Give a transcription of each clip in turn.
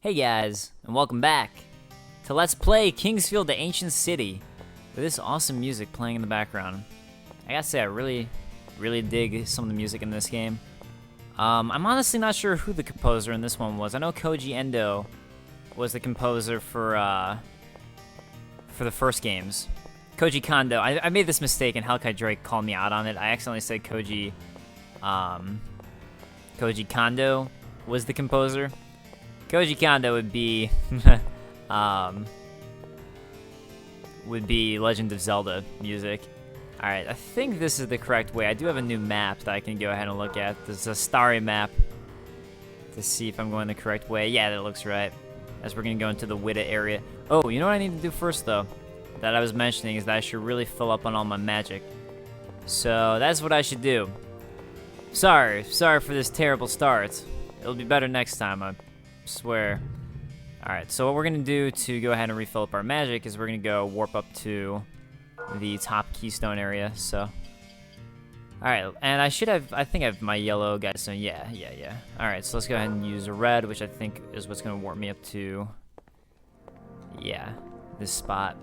Hey guys, and welcome back to Let's Play Kingsfield the Ancient City with this awesome music playing in the background. I gotta say, I really dig some of the music in this game. I'm honestly not sure who the composer in this one was. I know Koji Endo was the composer for the first games. Koji Kondo. I made this mistake and Hellkite Drake called me out on it. I accidentally said Koji Kondo was the composer. Koji Kondo would be Legend of Zelda music. Alright, I think this is the correct way. I do have a new map that I can go ahead and look at. This is a starry map to see if I'm going the correct way. Yeah, that looks right. As we're gonna go into the Wida area. Oh, you know what I need to do first though? That I was mentioning is that I should really fill up on all my magic. So that's what I should do. Sorry for this terrible start. It'll be better next time, I swear. Alright, so what we're gonna do to go ahead and refill up our magic is we're gonna go warp up to the top keystone area, so. Alright, and I think I have my yellow guys, so yeah. Alright, so let's go ahead and use a red, which I think is what's gonna warp me up to, yeah, this spot.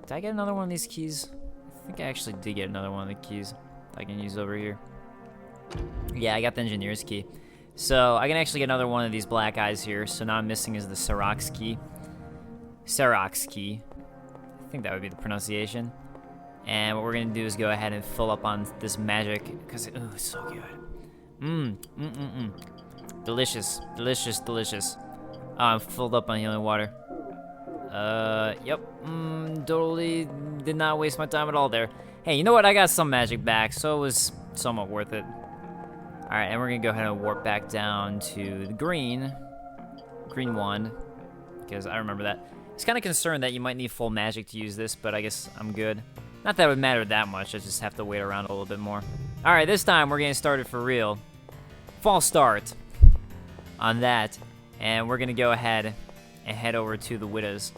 Did I get another one of these keys? I think I actually did get another one of the keys I can use over here. Yeah, I got the engineer's key. So I can actually get another one of these black eyes here. So now I'm missing is the Serok's key. Serok's key. I think that would be the pronunciation. And what we're gonna do is go ahead and fill up on this magic because it's so good. Delicious. Oh, I'm filled up on healing water. Yep. Totally did not waste my time at all there. Hey, you know what? I got some magic back, so it was somewhat worth it. Alright, and we're gonna go ahead and warp back down to the green wand, because I remember that. I was kind of concerned that you might need full magic to use this, but I guess I'm good. Not that it would matter that much, I just have to wait around a little bit more. Alright, this time we're getting started for real. False start on that, and we're gonna go ahead and head over to the Widows.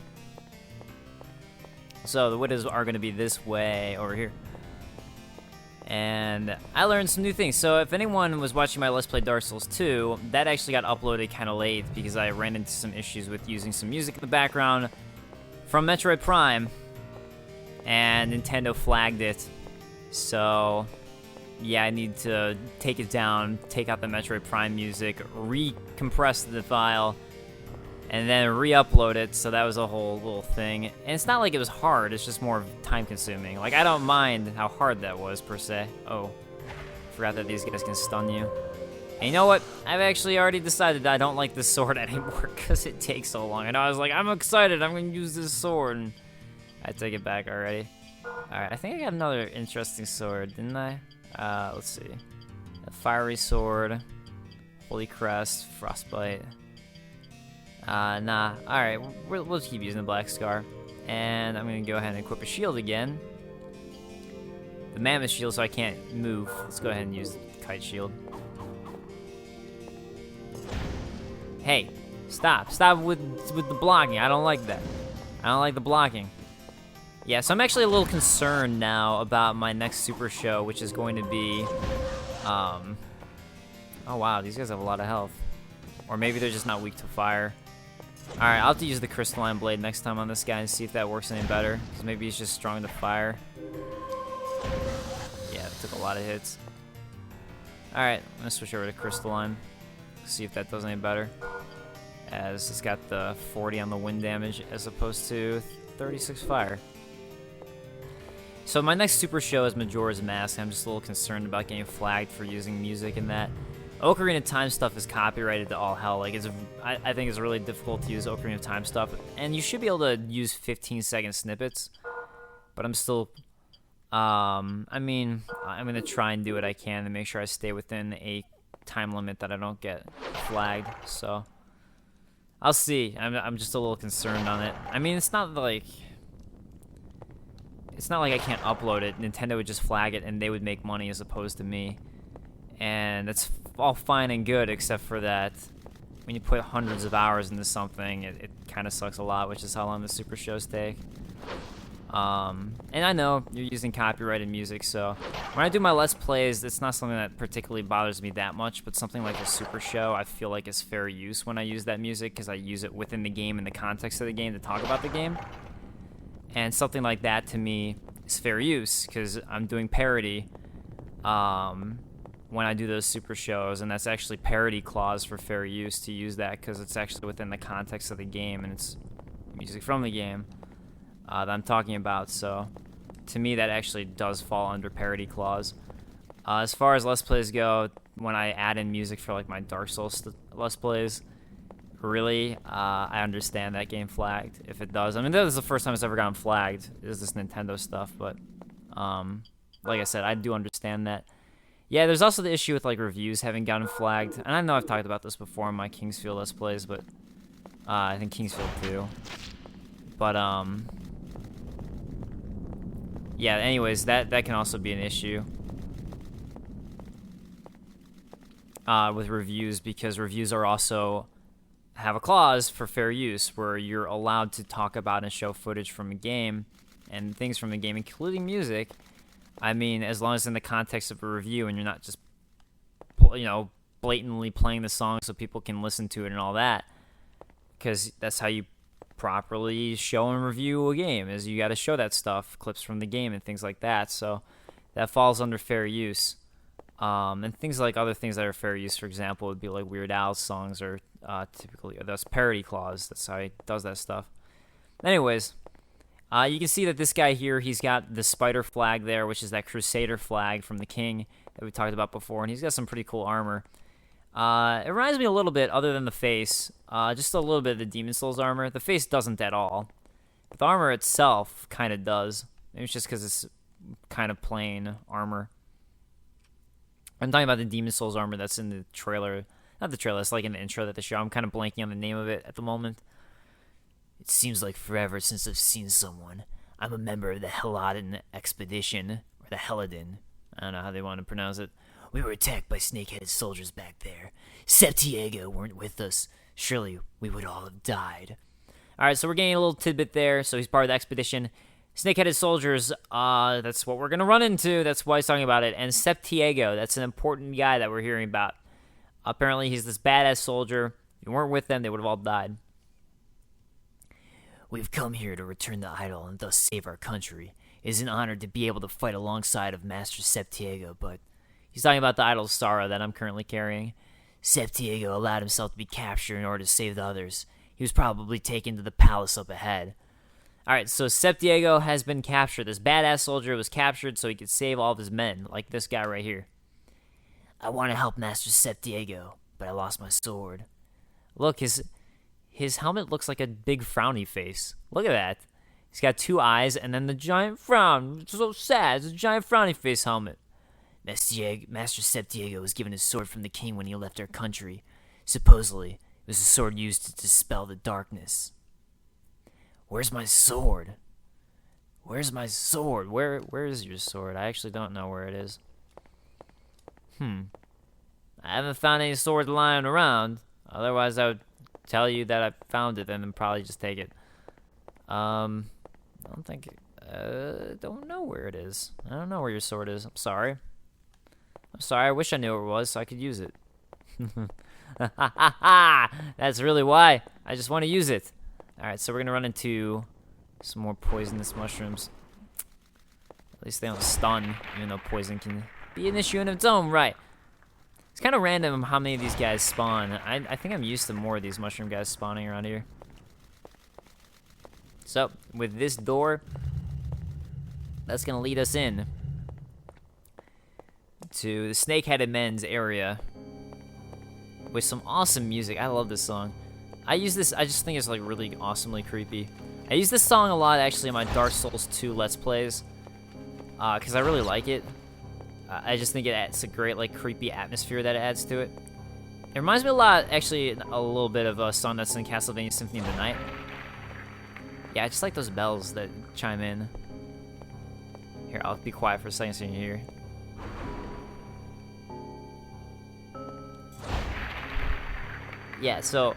So the Widows are gonna be this way over here. And I learned some new things. So if anyone was watching my Let's Play Dark Souls 2, that actually got uploaded kind of late because I ran into some issues with using some music in the background from Metroid Prime, and Nintendo flagged it. So yeah, I need to take it down, take out the Metroid Prime music, recompress the file, and then re-upload it. So that was a whole little thing. And it's not like it was hard, it's just more time-consuming. Like, I don't mind how hard that was, per se. Oh, forgot that these guys can stun you. And you know what? I've actually already decided that I don't like this sword anymore because it takes so long. And I was like, I'm excited, I'm going to use this sword. And I take it back already. Alright, I think I got another interesting sword, didn't I? Let's see. A fiery sword, Holy Crest, Frostbite. Nah. Alright, we'll just keep using the Black Scar. And I'm going to go ahead and equip a shield again. The Mammoth Shield, so I can't move. Let's go ahead and use the Kite Shield. Hey, stop. Stop with the blocking. I don't like that. I don't like the blocking. Yeah, so I'm actually a little concerned now about my next Super Show, which is going to be, oh wow, these guys have a lot of health. Or maybe they're just not weak to fire. Alright, I'll have to use the Crystalline Blade next time on this guy and see if that works any better. Because maybe he's just strong to fire. Yeah, it took a lot of hits. Alright, I'm going to switch over to Crystalline. See if that does any better. As it's got the 40 on the wind damage as opposed to 36 fire. So my next Super Show is Majora's Mask. I'm just a little concerned about getting flagged for using music in that. Ocarina of Time stuff is copyrighted to all hell. Like, I think it's really difficult to use Ocarina of Time stuff, and you should be able to use 15-second snippets. But I'm still, I mean, I'm gonna try and do what I can to make sure I stay within a time limit that I don't get flagged. So I'll see. I'm just a little concerned on it. I mean, it's not like I can't upload it. Nintendo would just flag it, and they would make money as opposed to me. And that's all fine and good, except for that when you put hundreds of hours into something, it kind of sucks a lot, which is how long the Super Shows take. And I know you're using copyrighted music, so when I do my Let's Plays, it's not something that particularly bothers me that much, but something like a Super Show, I feel like is fair use when I use that music, because I use it within the game, in the context of the game, to talk about the game. And something like that, to me, is fair use, because I'm doing parody when I do those Super Shows, and that's actually parody clause for fair use to use that, because it's actually within the context of the game, and it's music from the game that I'm talking about. So to me, that actually does fall under parody clause. As far as Let's Plays go, when I add in music for like my Dark Souls Let's Plays, really, I understand that game flagged if it does. I mean, that was the first time it's ever gotten flagged, is this Nintendo stuff, but like I said, I do understand that. Yeah, there's also the issue with like reviews having gotten flagged, and I know I've talked about this before in my Kingsfield Let's Plays, but I think Kingsfield too. But yeah, anyways, that can also be an issue with reviews, because reviews are also have a clause for fair use where you're allowed to talk about and show footage from a game and things from the game, including music. I mean, as long as in the context of a review and you're not just, you know, blatantly playing the song so people can listen to it and all that, because that's how you properly show and review a game, is you got to show that stuff, clips from the game and things like that. So that falls under fair use. And things like other things that are fair use, for example, would be like Weird Al's songs are typically, that's parody clause. That's how he does that stuff. Anyways, you can see that this guy here, he's got the spider flag there, which is that Crusader flag from the King that we talked about before, and he's got some pretty cool armor. It reminds me a little bit, other than the face, just a little bit of the Demon Souls armor. The face doesn't at all, but the armor itself kind of does. Maybe it's just because it's kind of plain armor. I'm talking about the Demon Souls armor that's in the trailer. Not the trailer, it's like in the intro that they show. I'm kind of blanking on the name of it at the moment. It seems like forever since I've seen someone. I'm a member of the Helladin expedition, or the Helladin. I don't know how they want to pronounce it. We were attacked by snake-headed soldiers back there. Septiego weren't with us. Surely we would all have died. Alright, so we're getting a little tidbit there. So he's part of the expedition. Snake-headed soldiers, that's what we're going to run into. That's why he's talking about it. And Septiego, that's an important guy that we're hearing about. Apparently, he's this badass soldier. If you weren't with them, they would have all died. We've come here to return the idol and thus save our country. It is an honor to be able to fight alongside of Master Septiego, but he's talking about the idol Sara that I'm currently carrying. Septiego allowed himself to be captured in order to save the others. He was probably taken to the palace up ahead. Alright, so Septiego has been captured. This badass soldier was captured so he could save all of his men, like this guy right here. I want to help Master Septiego, but I lost my sword. Look, his helmet looks like a big frowny face. Look at that. He's got two eyes and then the giant frown. It's so sad. It's a giant frowny face helmet. Master Septiego was given his sword from the king when he left our country. Supposedly, it was a sword used to dispel the darkness. Where's my sword? Where's my sword? Where is your sword? I actually don't know where it is. I haven't found any swords lying around. Otherwise, I would tell you that I found it and then probably just take it. I don't know where it is. I don't know where your sword is. I'm sorry. I wish I knew where it was so I could use it. That's really why. I just want to use it. Alright, so we're going to run into some more poisonous mushrooms. At least they don't stun, even though poison can be an issue in its own right. It's kind of random how many of these guys spawn. I think I'm used to more of these mushroom guys spawning around here. So, with this door, that's going to lead us in to the Snake-Headed Men's area with some awesome music. I love this song. I just think it's like really awesomely creepy. I use this song a lot actually in my Dark Souls 2 Let's Plays because I really like it. I just think it adds a great like creepy atmosphere that it adds to it. It reminds me a lot, actually, a little bit of a song that's in Castlevania Symphony of the Night. Yeah, I just like those bells that chime in. Here, I'll be quiet for a second so you can hear. Yeah, so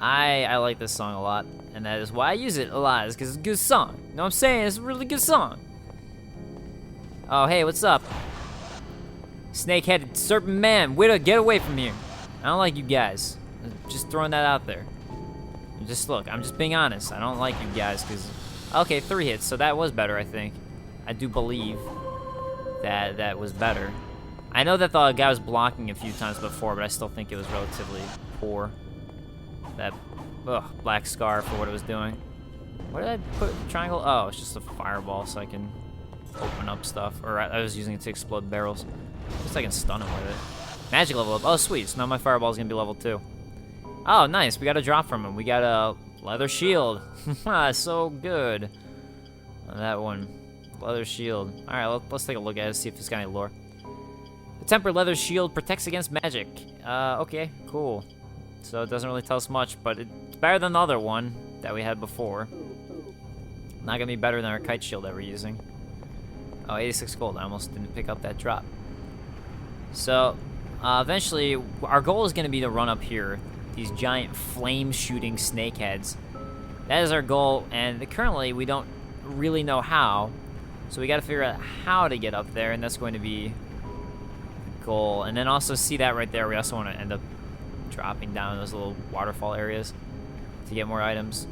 I like this song a lot, and that is why I use it a lot, is because it's a good song. You know what I'm saying? It's a really good song. Oh, hey, what's up? Snake-headed serpent man, way to get away from here. I don't like you guys. Just throwing that out there. Just look, I'm just being honest. I don't like you guys, because... Okay, 3 hits, so that was better, I think. I do believe that that was better. I know that the guy was blocking a few times before, but I still think it was relatively poor. That black scar for what it was doing. What did I put triangle? Oh, it's just a fireball so I can open up stuff. Or I was using it to explode barrels. Just so I can stun him with it. Magic level up. Oh, sweet. So now my fireball is going to be level 2. Oh, nice. We got a drop from him. We got a leather shield. So good. That one. Leather shield. Alright, let's take a look at it, see if it's got any lore. The tempered leather shield protects against magic. Okay, cool. So it doesn't really tell us much, but it's better than the other one that we had before. Not gonna be better than our kite shield that we're using. Oh, 86 gold. I almost didn't pick up that drop. So, eventually, our goal is gonna be to run up here. These giant flame-shooting snake heads. That is our goal, and currently we don't really know how. So we gotta figure out how to get up there, and that's going to be the goal. And then also see that right there, we also want to end up dropping down those little waterfall areas to get more items.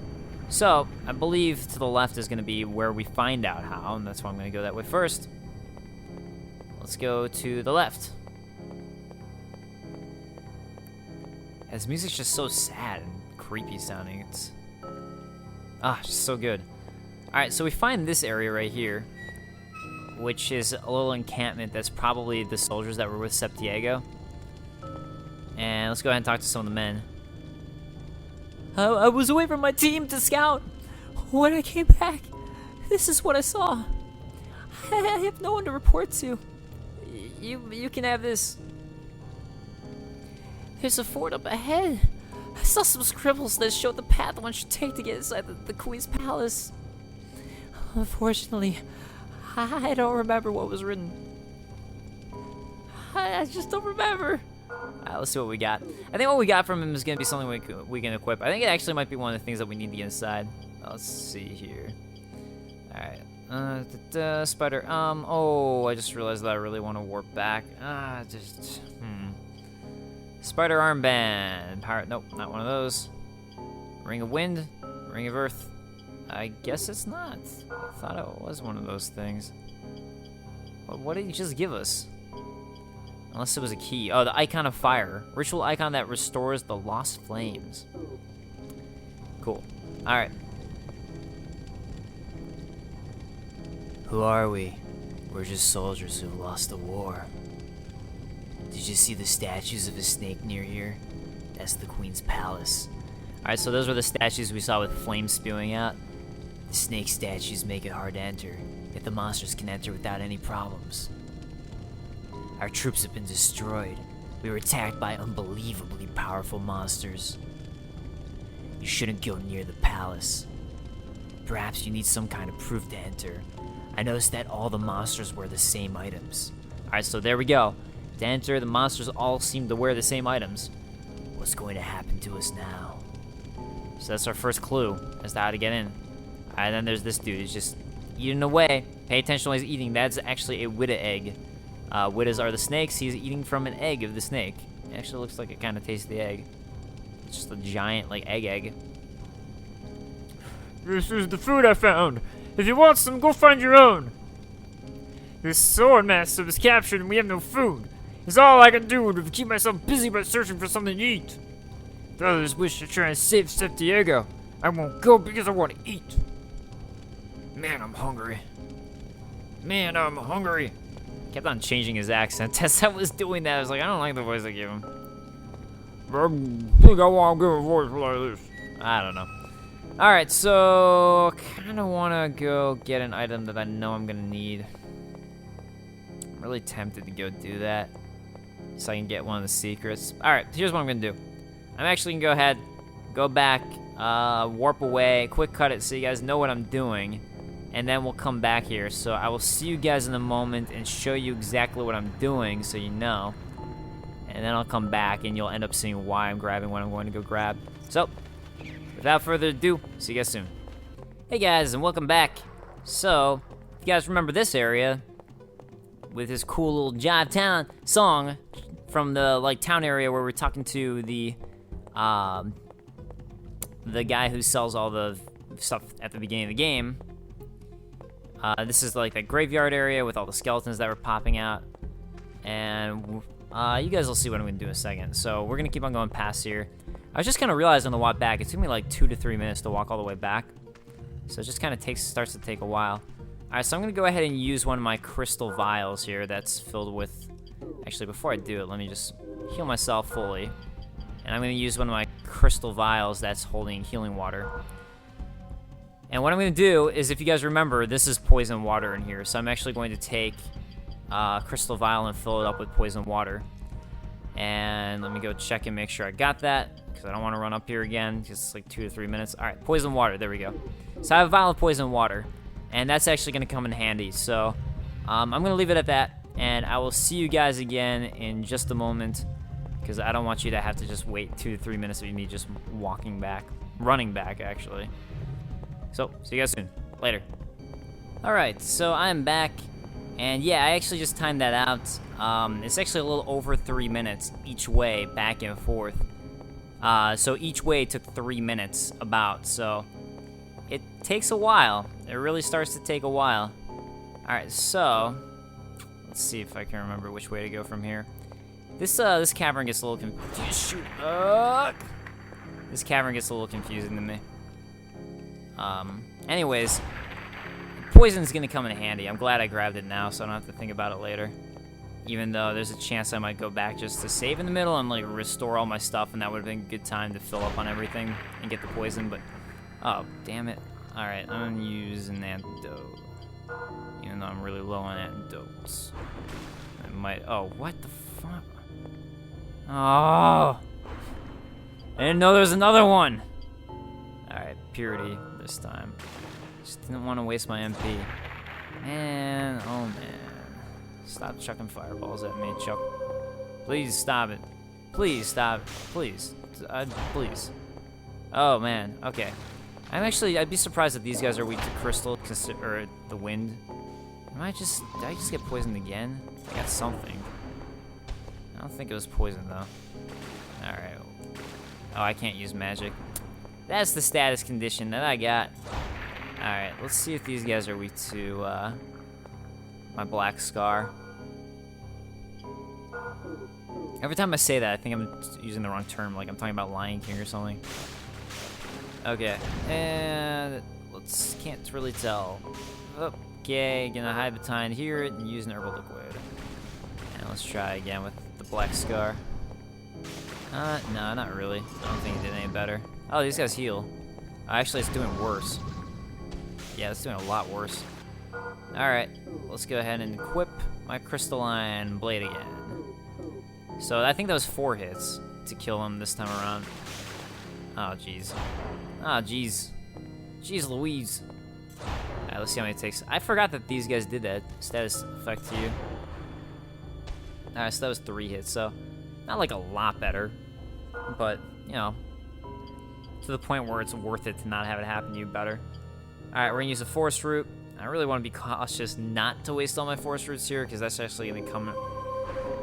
So, I believe to the left is going to be where we find out how, and that's why I'm going to go that way first. Let's go to the left. This music's just so sad and creepy sounding. It's just so good. Alright, so we find this area right here, which is a little encampment that's probably the soldiers that were with Septiego. And let's go ahead and talk to some of the men. I was away from my team to scout. When I came back, this is what I saw. I have no one to report to. You can have this. There's a fort up ahead. I saw some scribbles that showed the path one should take to get inside the Queen's palace. Unfortunately, I don't remember what was written. I just don't remember. Alright, let's see what we got. I think what we got from him is going to be something we can equip. I think it actually might be one of the things that we need to get inside. Let's see here. Alright. Spider. Oh, I just realized that I really want to warp back. Spider armband. Pirate. Nope, not one of those. Ring of wind. Ring of earth. I guess it's not. I thought it was one of those things. What did he just give us? Unless it was a key. Oh, the icon of fire. Ritual icon that restores the lost flames. Cool. Alright. Who are we? We're just soldiers who've lost the war. Did you see the statues of a snake near here? That's the Queen's palace. Alright, so those were the statues we saw with flames spewing out. The snake statues make it hard to enter, yet the monsters can enter without any problems. Our troops have been destroyed. We were attacked by unbelievably powerful monsters. You shouldn't go near the palace. Perhaps you need some kind of proof to enter. I noticed that all the monsters wear the same items. Alright, so there we go. To enter, the monsters all seem to wear the same items. What's going to happen to us now? So that's our first clue as to how to get in. Alright, then there's this dude. He's just eating away. Pay attention while he's eating. That's actually a Witta egg. Wittas are the snakes. He's eating from an egg of the snake. It actually looks like it kind of tastes the egg. It's just a giant, like, egg. This is the food I found. If you want some, go find your own. This sword master was captured and we have no food. It's all I can do to keep myself busy by searching for something to eat. The others wish to try and save Septiego. I won't go because I want to eat. Man, I'm hungry. Kept on changing his accent as I was doing that. I was like, I don't like the voice I give him. I think I want to give a voice like this. I don't know. Alright, so kind of want to go get an item that I know I'm going to need. I'm really tempted to go do that so I can get one of the secrets. Alright, here's what I'm going to do. I'm actually going to go ahead, go back, warp away, quick cut it so you guys know what I'm doing, and then we'll come back here. So I will see you guys in a moment and show you exactly what I'm doing so you know. And then I'll come back and you'll end up seeing why I'm grabbing what I'm going to go grab. So, without further ado, see you guys soon. Hey guys, and welcome back. So, if you guys remember this area, with this cool little Jive Town song from the, like, town area where we're talking to the guy who sells all the stuff at the beginning of the game. This is, like, that graveyard area with all the skeletons that were popping out. And, you guys will see what I'm gonna do in a second. So, we're gonna keep on going past here. I was just kind of realizing on the walk back, it took me like 2 to 3 minutes to walk all the way back. So it just kind of starts to take a while. Alright, so I'm going to go ahead and use one of my crystal vials here that's filled with... Actually, before I do it, let me just heal myself fully. And I'm going to use one of my crystal vials that's holding healing water. And what I'm going to do is, if you guys remember, this is poison water in here. So I'm actually going to take crystal vial and fill it up with poison water. And let me go check and make sure I got that, because I don't want to run up here again, because it's like 2 to 3 minutes. Alright, poison water, there we go. So I have a vial of poison water, and that's actually going to come in handy. So I'm going to leave it at that, and I will see you guys again in just a moment, because I don't want you to have to just wait 2 to 3 minutes of me just walking back, running back actually. So, see you guys soon. Later. Alright, so I'm back. And yeah, I actually just timed that out. It's actually a little over 3 minutes each way, back and forth. So each way took 3 minutes about, so it takes a while. It really starts to take a while. Alright, so let's see if I can remember which way to go from here. This cavern gets a little confusing. This cavern gets a little confusing to me. Anyways, poison's gonna come in handy. I'm glad I grabbed it now, so I don't have to think about it later. Even though there's a chance I might go back just to save in the middle and like restore all my stuff, and that would have been a good time to fill up on everything and get the poison, but oh, damn it. Alright, I'm gonna use an antidote. Even though I'm really low on antidotes. I might, oh, what the fuck? Oh! I didn't know there was another one! Alright, purity this time. Just didn't want to waste my MP. Man, oh man. Stop chucking fireballs at me, Chuck. Please stop it. Please stop it. Please. Please. Oh man, okay. I'd be surprised if these guys are weak to crystal, or the wind. Did I just get poisoned again? I got something. I don't think it was poison though. Alright. Oh, I can't use magic. That's the status condition that I got. Alright, let's see if these guys are weak to my black scar. Every time I say that, I think I'm using the wrong term, like I'm talking about Lion King or something. Okay, and can't really tell. Okay, gonna hide behind here and use an herbal liquid. And let's try again with the black scar. No, not really. I don't think it did any better. Oh, these guys heal. Actually, it's doing worse. Yeah, it's doing a lot worse. Alright, let's go ahead and equip my crystalline blade again. So I think that was 4 hits to kill him this time around. Oh, jeez. Oh, jeez. Jeez Louise. Alright, let's see how many it takes. I forgot that these guys did that status effect to you. Alright, so that was 3 hits, so not like a lot better. But, you know, to the point where it's worth it to not have it happen to you better. Alright, we're gonna use a forest root. I really want to be cautious not to waste all my forest roots here, because that's actually gonna come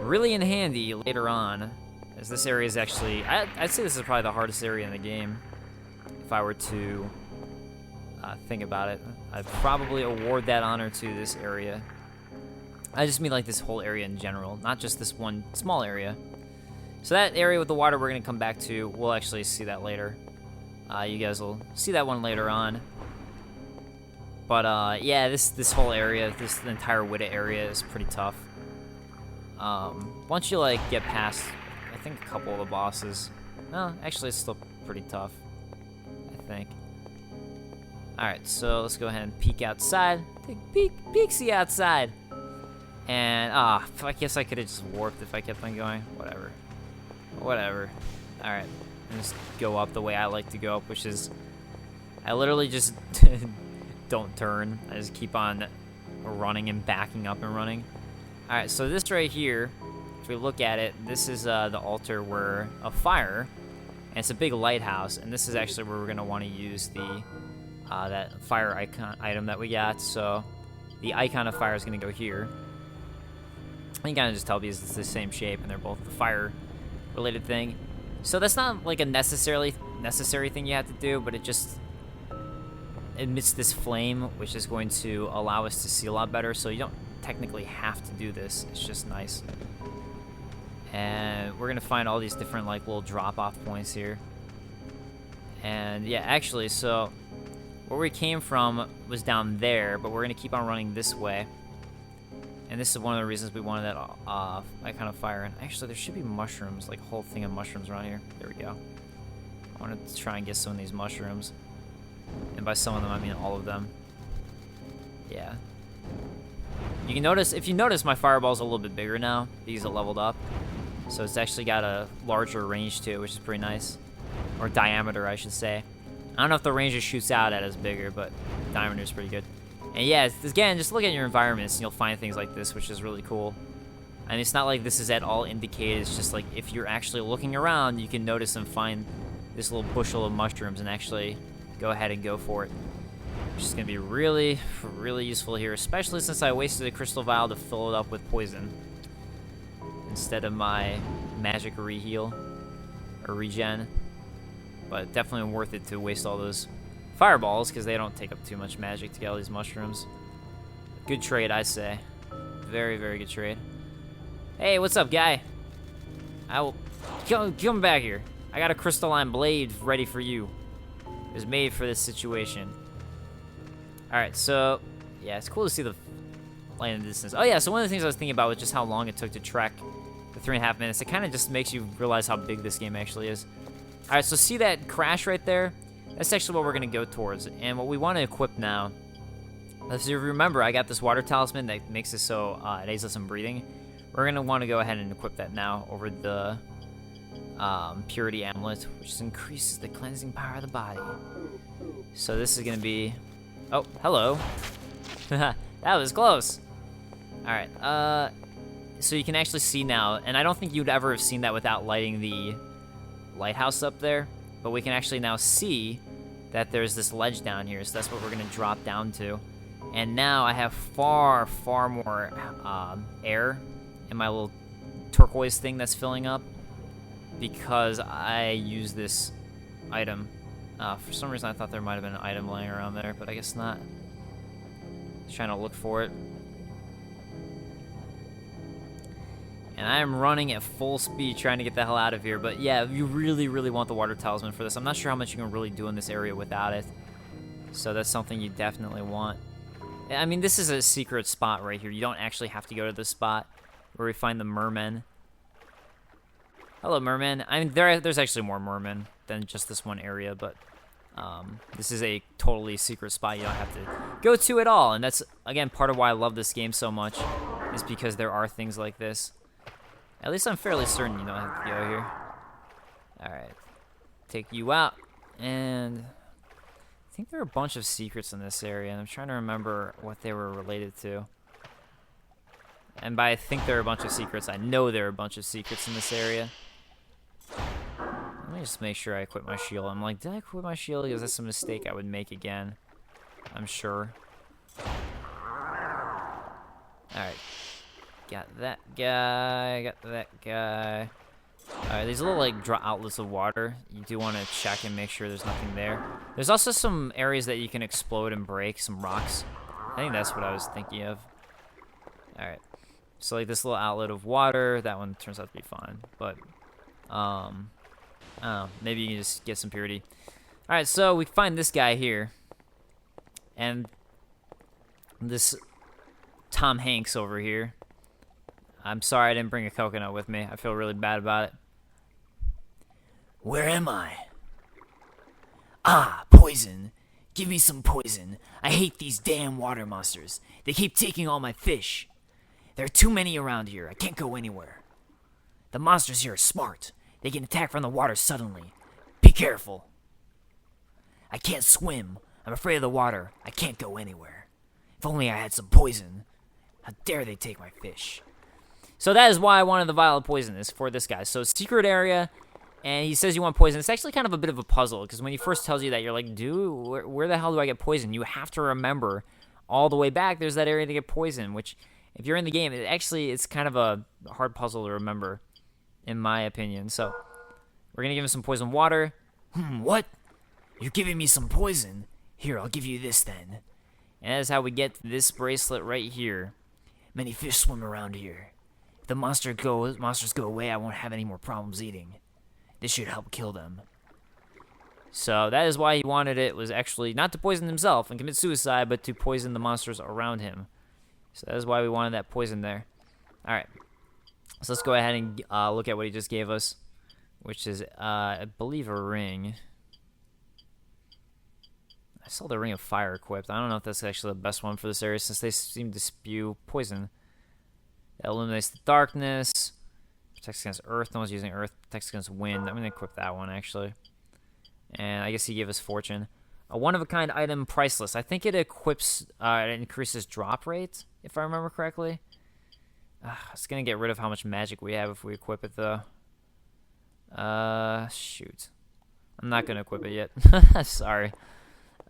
really in handy later on. As this area is actually, I'd say this is probably the hardest area in the game. If I were to think about it, I'd probably award that honor to this area. I just mean like this whole area in general, not just this one small area. So that area with the water we're gonna come back to. We'll actually see that later. You guys will see that one later on. But yeah, this whole area, this entire Widda area is pretty tough. Once you like get past, I think a couple of the bosses. No, actually it's still pretty tough, I think. Alright, so let's go ahead and peek outside. Take peeksy outside. And I guess I could have just warped if I kept on going. Whatever. Alright, just go up the way I like to go up, which is I literally just don't turn. I just keep on running and backing up and running. Alright, so this right here, if we look at it, this is the altar where a fire And it's a big lighthouse, and this is actually where we're going to want to use the that fire icon item that we got. So the icon of fire is going to go here. I can kind of just tell because it's the same shape, and they're both the fire-related thing. So that's not like a necessary thing you have to do, but it just emits this flame, which is going to allow us to see a lot better. So you don't technically have to do this. It's just nice. And we're gonna find all these different like little drop-off points here. And yeah, actually, so where we came from was down there, but we're gonna keep on running this way. And this is one of the reasons we wanted that icon of fire. And actually, there should be mushrooms, like a whole thing of mushrooms around here. There we go. I wanted to try and get some of these mushrooms. And by some of them, I mean all of them. Yeah. You can notice, if you notice, my fireball's a little bit bigger now because it leveled up. So it's actually got a larger range to it, which is pretty nice. Or diameter, I should say. I don't know if the range it shoots out at is bigger, but the diameter is pretty good. And yeah, again, just look at your environments and you'll find things like this, which is really cool. And it's not like this is at all indicated. It's just like if you're actually looking around, you can notice and find this little bushel of mushrooms and actually go ahead and go for it. Which is going to be really, really useful here, especially since I wasted a crystal vial to fill it up with poison instead of my magic reheal or regen. But definitely worth it to waste all those fireballs because they don't take up too much magic to get all these mushrooms. Good trade, I say. Very, very good trade. Hey, what's up, guy? I will come back here. I got a crystalline blade ready for you. It was made for this situation. Alright, so yeah, it's cool to see the light in the distance. Oh yeah, so one of the things I was thinking about was just how long it took to trek the 3.5 minutes. It kind of just makes you realize how big this game actually is. Alright, so see that crash right there? That's actually what we're going to go towards. And what we want to equip now, as you remember, I got this water talisman that makes it so it aids us in breathing. We're going to want to go ahead and equip that now over the purity amulet, which increases the cleansing power of the body. So this is going to be... Oh, hello. That was close. Alright, so you can actually see now, and I don't think you'd ever have seen that without lighting the lighthouse up there, but we can actually now see that there's this ledge down here, so that's what we're going to drop down to. And now I have far, far more air in my little turquoise thing that's filling up because I use this item. For some reason I thought there might have been an item laying around there, but I guess not. Just trying to look for it. And I am running at full speed trying to get the hell out of here. But yeah, you really, really want the water talisman for this. I'm not sure how much you can really do in this area without it. So that's something you definitely want. I mean, this is a secret spot right here. You don't actually have to go to this spot where we find the mermen. Hello, mermen. I mean, there's actually more mermen than just this one area, but this is a totally secret spot you don't have to go to at all. And that's, again, part of why I love this game so much is because there are things like this. At least I'm fairly certain you don't have to go here. Alright. Take you out. And I think there are a bunch of secrets in this area, and I'm trying to remember what they were related to. And by I think there are a bunch of secrets, I know there are a bunch of secrets in this area. Let me just make sure I equip my shield. I'm like, did I equip my shield? Because that's a mistake I would make again. I'm sure. Alright. Got that guy. Got that guy. Alright, these little, like, outlets of water. You do want to check and make sure there's nothing there. There's also some areas that you can explode and break. Some rocks. I think that's what I was thinking of. Alright. So, like, this little outlet of water. That one turns out to be fine. But, I don't know. Maybe you can just get some purity. Alright, so we find this guy here. And this Tom Hanks over here. I'm sorry I didn't bring a coconut with me. I feel really bad about it. Where am I? Ah, poison. Give me some poison. I hate these damn water monsters. They keep taking all my fish. There are too many around here. I can't go anywhere. The monsters here are smart. They can attack from the water suddenly. Be careful. I can't swim. I'm afraid of the water. I can't go anywhere. If only I had some poison. How dare they take my fish? So that is why I wanted the vial of poison is for this guy. So secret area, And he says you want poison. It's actually kind of a bit of a puzzle, because when he first tells you that, you're like, dude, where the hell do I get poison? You have to remember all the way back, there's that area to get poison, which, if you're in the game, it's kind of a hard puzzle to remember, in my opinion. So, we're going to give him some poison water. What? You're giving me some poison? Here, I'll give you this then. And that is how we get this bracelet right here. Many fish swim around here. If the monsters go away, I won't have any more problems eating. This should help kill them. So that is why he wanted it, was actually not to poison himself and commit suicide, but to poison the monsters around him. So that is why we wanted that poison there. Alright. So let's go ahead and look at what he just gave us, which is, I believe, a ring. I saw the Ring of Fire equipped. I don't know if that's actually the best one for this area, since they seem to spew poison. That illuminates the darkness. Protects against earth. No one's using earth. Protects against wind. I'm going to equip that one, actually. And I guess he gave us fortune. A one-of-a-kind item, priceless. I think it equips, it increases drop rate, if I remember correctly. It's going to get rid of how much magic we have if we equip it, though. Shoot. I'm not going to equip it yet. Sorry.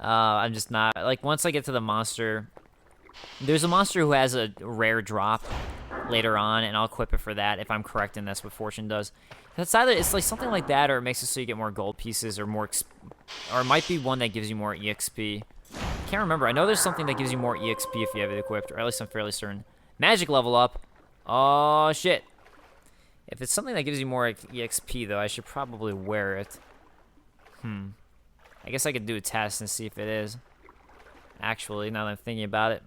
I'm just not. Like, once I get to the monster, there's a monster who has a rare drop later on, and I'll equip it for that if I'm correct, and that's what fortune does. It's either like something like that, or it makes it so you get more gold pieces, or more, or it might be one that gives you more EXP. I can't remember. I know there's something that gives you more EXP if you have it equipped, or at least I'm fairly certain. Magic level up. Oh shit. If it's something that gives you more EXP, though, I should probably wear it. I guess I could do a test and see if it is. Actually, now that I'm thinking about it.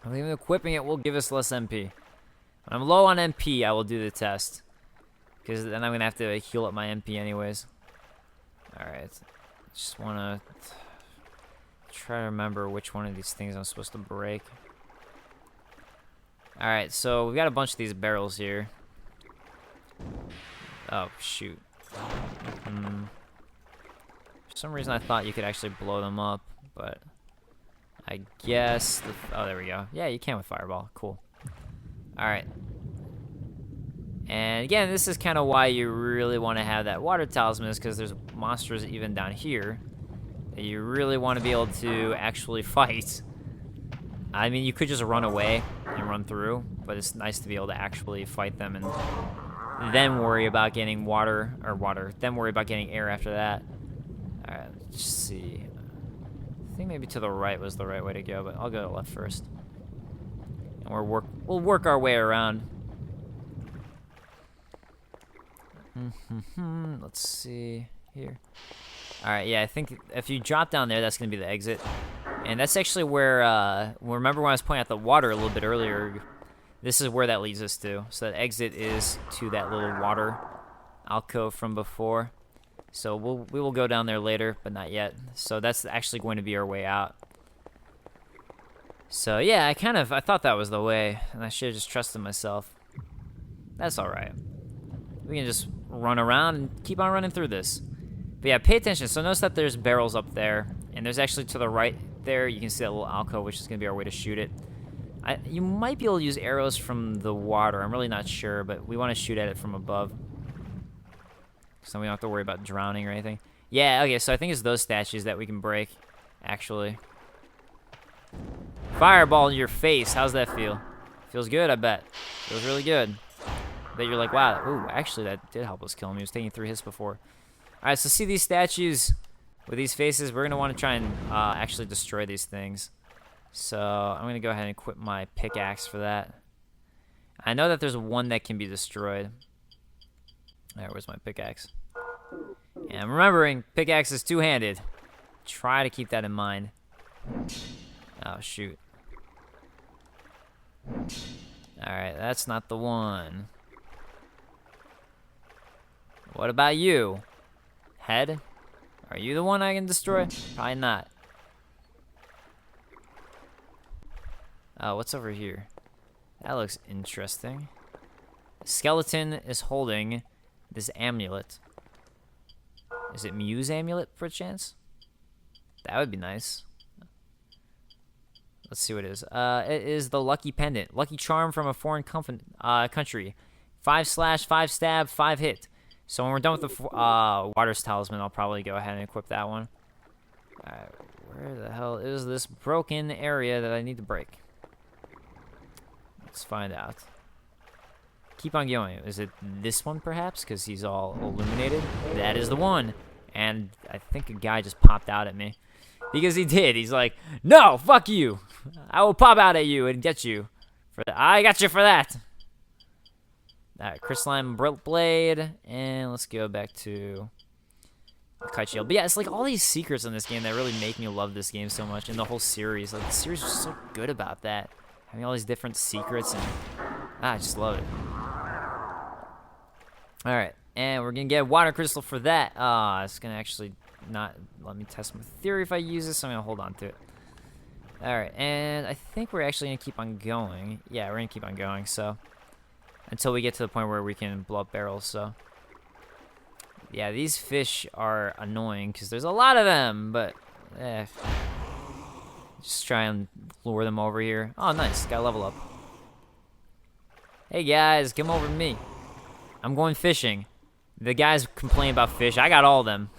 I think even equipping it will give us less MP. When I'm low on MP, I will do the test. Because then I'm going to have to heal up my MP anyways. Alright. Just want to try to remember which one of these things I'm supposed to break. Alright, so we've got a bunch of these barrels here. Oh, shoot. For some reason I thought you could actually blow them up, but I guess... oh, there we go. Yeah, you can with Fireball. Cool. Alright. And again, this is kind of why you really want to have that water talisman, is because there's monsters even down here that you really want to be able to actually fight. I mean, you could just run away and run through, but it's nice to be able to actually fight them and then worry about getting then worry about getting air after that. Alright, let's see. I think maybe to the right was the right way to go, but I'll go to the left first. And we'll work our way around. Let's see here. Alright, yeah, I think if you drop down there, that's going to be the exit. And that's actually where, remember when I was pointing out the water a little bit earlier? This is where that leads us to. So that exit is to that little water alcove from before. So we will go down there later, but not yet. So that's actually going to be our way out. So yeah, I thought that was the way, and I should have just trusted myself. That's alright. We can just run around and keep on running through this. But yeah, pay attention. So notice that there's barrels up there, and there's actually to the right there, you can see that little alcove, which is going to be our way to shoot it. You might be able to use arrows from the water. I'm really not sure, but we want to shoot at it from above. So we don't have to worry about drowning or anything. Yeah, okay, so I think it's those statues that we can break, actually. Fireball in your face. How's that feel? Feels good, I bet. Feels really good. But you're like, wow, ooh, actually that did help us kill him. He was taking 3 hits before. Alright, so see these statues with these faces? We're going to want to try and actually destroy these things. So I'm going to go ahead and equip my pickaxe for that. I know that there's one that can be destroyed. There, where's my pickaxe? And I'm remembering, pickaxe is two-handed. Try to keep that in mind. Oh, shoot. Alright, that's not the one. What about you? Head? Are you the one I can destroy? Probably not. Oh, what's over here? That looks interesting. Skeleton is holding this amulet. Is it Mew's amulet, perchance? That would be nice. Let's see what it is. It is the Lucky Pendant. Lucky charm from a foreign country. 5 slash, 5 stab, 5 hit. So when we're done with the water's talisman, I'll probably go ahead and equip that one. Alright, where the hell is this broken area that I need to break? Let's find out. Keep on going. Is it this one, perhaps? Because he's all illuminated? That is the one. And I think a guy just popped out at me. Because he did. He's like, no, fuck you. I will pop out at you and get you. I got you for that. Alright, crystalline blade. And let's go back to the kite shield. But yeah, it's like all these secrets in this game that really make me love this game so much. And the whole series. Like, the series is so good about that. Having all these different secrets. And I just love it. Alright, and we're going to get a water crystal for that. It's going to actually not let me test my theory if I use this, so I'm going to hold on to it. Alright, and I think we're actually going to keep on going. Yeah, we're going to keep on going, so. Until we get to the point where we can blow up barrels, so. Yeah, these fish are annoying, because there's a lot of them, but. Just try and lure them over here. Oh, nice, got a level up. Hey guys, come over to me. I'm going fishing. The guys complain about fish. I got all of them.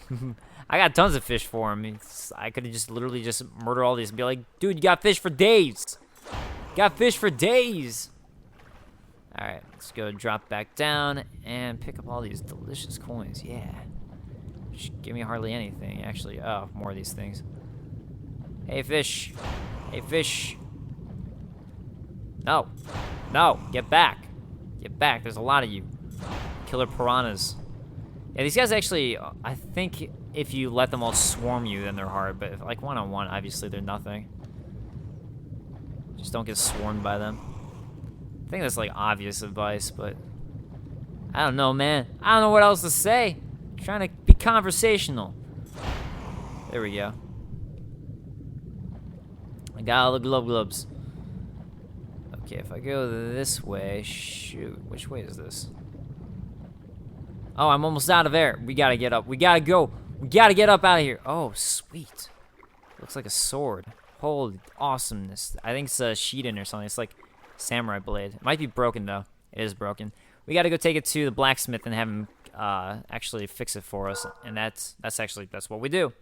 I got tons of fish for him. I could have just literally just murder all these and be like, dude, you got fish for days. Got fish for days. All right, let's go drop back down and pick up all these delicious coins. Yeah. Which give me hardly anything, actually. Oh, more of these things. Hey, fish. Hey, fish. No. No, get back. Get back. There's a lot of you. Killer piranhas. Yeah, these guys actually, I think if you let them all swarm you, then they're hard. But if, like one-on-one, obviously they're nothing. Just don't get swarmed by them. I think that's like obvious advice, but I don't know, man. I don't know what else to say. I'm trying to be conversational. There we go. I got all the glubs. Okay, if I go this way, shoot, which way is this? Oh, I'm almost out of air. We gotta get up. We gotta go. We gotta get up out of here. Oh, sweet. Looks like a sword. Holy awesomeness. I think it's a Shiden or something. It's like samurai blade. It might be broken, though. It is broken. We gotta go take it to the blacksmith and have him actually fix it for us. And that's what we do.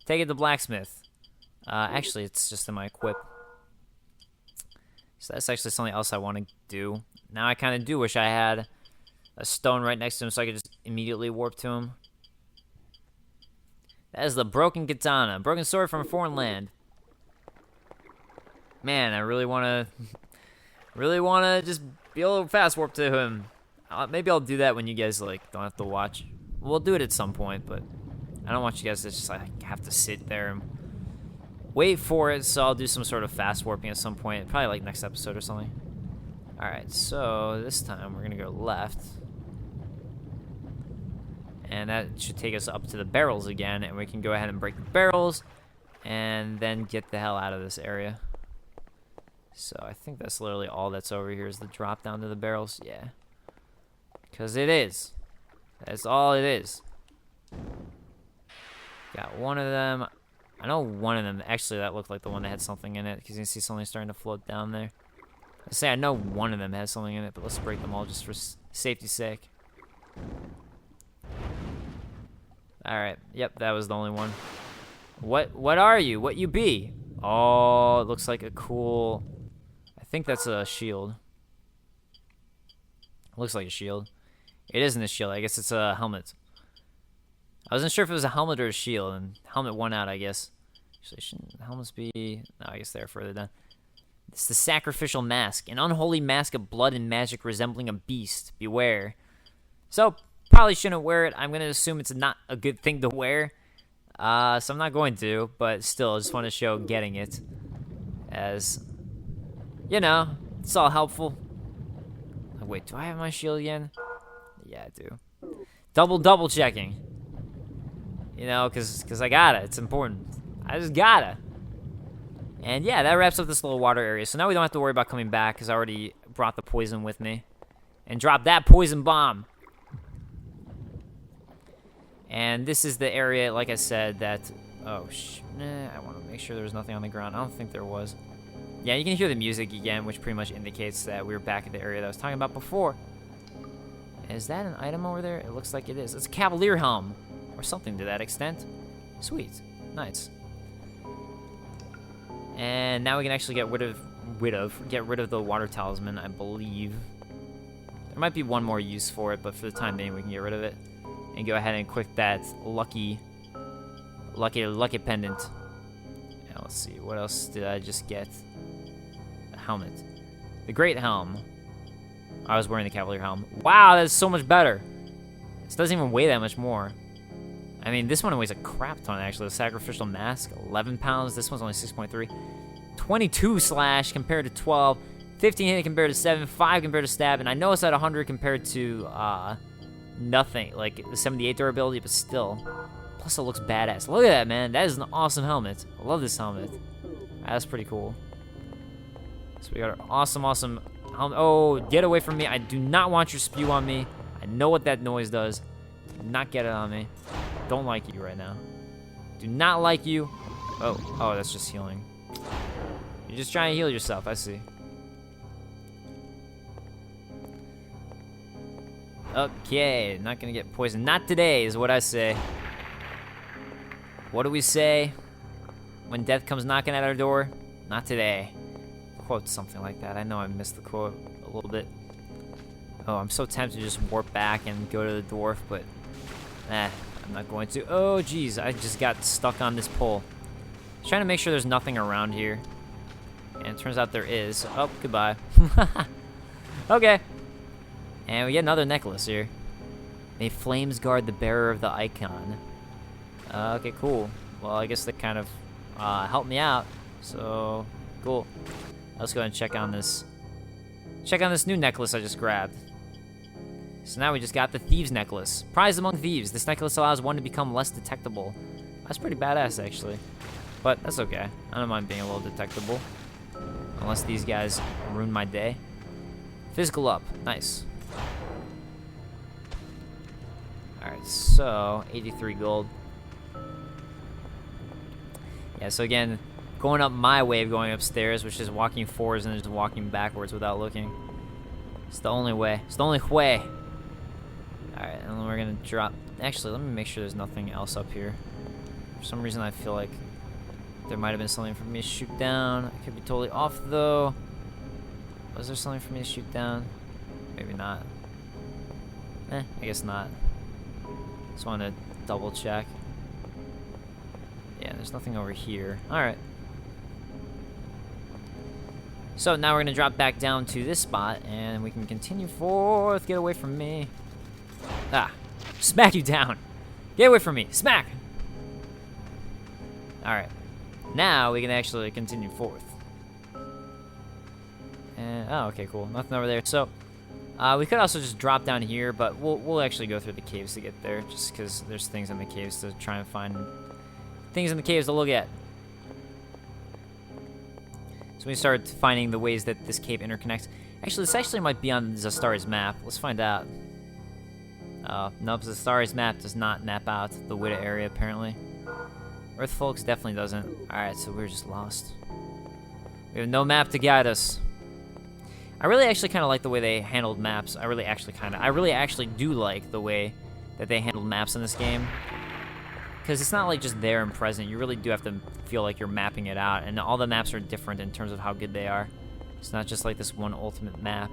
Take it to the blacksmith. Actually, it's just in my equip. So that's actually something else I want to do. Now I kind of do wish I had a stone right next to him so I could just immediately warp to him. That is the broken katana. Broken sword from a foreign land. Man, I really want to just be able to fast warp to him. Maybe I'll do that when you guys like don't have to watch. We'll do it at some point, but I don't want you guys to just like have to sit there and wait for it, so I'll do some sort of fast warping at some point. Probably like next episode or something. Alright, so this time we're going to go left. And that should take us up to the barrels again, and we can go ahead and break the barrels and then get the hell out of this area. So I think that's literally all that's over here is the drop down to the barrels. Yeah. Because it is. That's all it is. Got one of them. I know one of them, actually that looked like the one that had something in it, because you can see something starting to float down there. I say I know one of them has something in it, but let's break them all just for safety's sake. Alright, yep, that was the only one. What are you? What you be? Oh, it looks like a cool, I think that's a shield. Looks like a shield. It isn't a shield, I guess it's a helmet. I wasn't sure if it was a helmet or a shield, and helmet won out, I guess. Actually, shouldn't helmets be... No, I guess they're further down. It's the sacrificial mask, an unholy mask of blood and magic resembling a beast. Beware. So, probably shouldn't wear it. I'm going to assume it's not a good thing to wear. So I'm not going to, but still, I just want to show getting it. As, you know, it's all helpful. Oh, wait, do I have my shield again? Yeah, I do. Double checking. You know, because I gotta. It's important. I just gotta. And yeah, that wraps up this little water area. So now we don't have to worry about coming back because I already brought the poison with me. And dropped that poison bomb. And this is the area, like I said, that... Oh, I want to make sure there's nothing on the ground. I don't think there was. Yeah, you can hear the music again, which pretty much indicates that we were back at the area that I was talking about before. Is that an item over there? It looks like it is. It's a cavalier helm, or something to that extent. Sweet, nice. And now we can actually get rid of the water talisman, I believe. There might be one more use for it, but for the time being, we can get rid of it and go ahead and equip that lucky pendant. Now let's see, what else did I just get? A helmet, the great helm. I was wearing the cavalier helm. Wow, that's so much better. This doesn't even weigh that much more. I mean, this one weighs a crap ton, actually. The sacrificial mask, 11 pounds. This one's only 6.3. 22 slash compared to 12. 15 hit compared to 7. 5 compared to stab. And I know it's at 100 compared to nothing, like the 78 durability, but still. Plus, it looks badass. Look at that, man. That is an awesome helmet. I love this helmet. That's pretty cool. So we got our awesome helmet. Oh, get away from me. I do not want your spew on me. I know what that noise does. Do not get it on me. Don't like you right now. Do not like you. Oh, that's just healing. You're just trying to heal yourself, I see. Okay, not gonna get poisoned. Not today is what I say. What do we say when death comes knocking at our door? Not today. Quote something like that. I know I missed the quote a little bit. Oh, I'm so tempted to just warp back and go to the dwarf, but I'm not going to. Oh, geez, I just got stuck on this pole. Trying to make sure there's nothing around here, and it turns out there is. Oh, goodbye. Okay, and we get another necklace here. May flames guard the bearer of the icon. Okay, cool. Well, I guess that kind of helped me out. So cool. Let's go ahead and check on this new necklace I just grabbed. So now we just got the Thieves Necklace. Prized among thieves. This necklace allows one to become less detectable. That's pretty badass, actually. But that's okay. I don't mind being a little detectable. Unless these guys ruin my day. Physical up. Nice. Alright, so 83 gold. Yeah, so again, going up my way of going upstairs, which is walking forwards and just walking backwards without looking. It's the only way. It's the only way. Alright, and then we're gonna drop. Actually, let me make sure there's nothing else up here. For some reason, I feel like there might have been something for me to shoot down. I could be totally off, though. Was there something for me to shoot down? Maybe not. I guess not. Just wanted to double check. Yeah, there's nothing over here. Alright. So now we're going to drop back down to this spot, and we can continue forth. Get away from me. Ah. Smack you down. Get away from me. Smack! Alright. Now we can actually continue forth. And, oh, okay, cool. Nothing over there. So, we could also just drop down here, but we'll actually go through the caves to get there, just because there's things in the caves to try and find. Things in the caves to look at. So we start finding the ways that this cave interconnects. Actually, this actually might be on Zastari's map. Let's find out. Nope, Zastari's map does not map out the Witta area, apparently. Earth Folks definitely doesn't. Alright, so we're just lost. We have no map to guide us. I really actually kind of like the way they handled maps. I really actually do like the way that they handled maps in this game. Because it's not like just there and present. You really do have to feel like you're mapping it out. And all the maps are different in terms of how good they are. It's not just like this one ultimate map.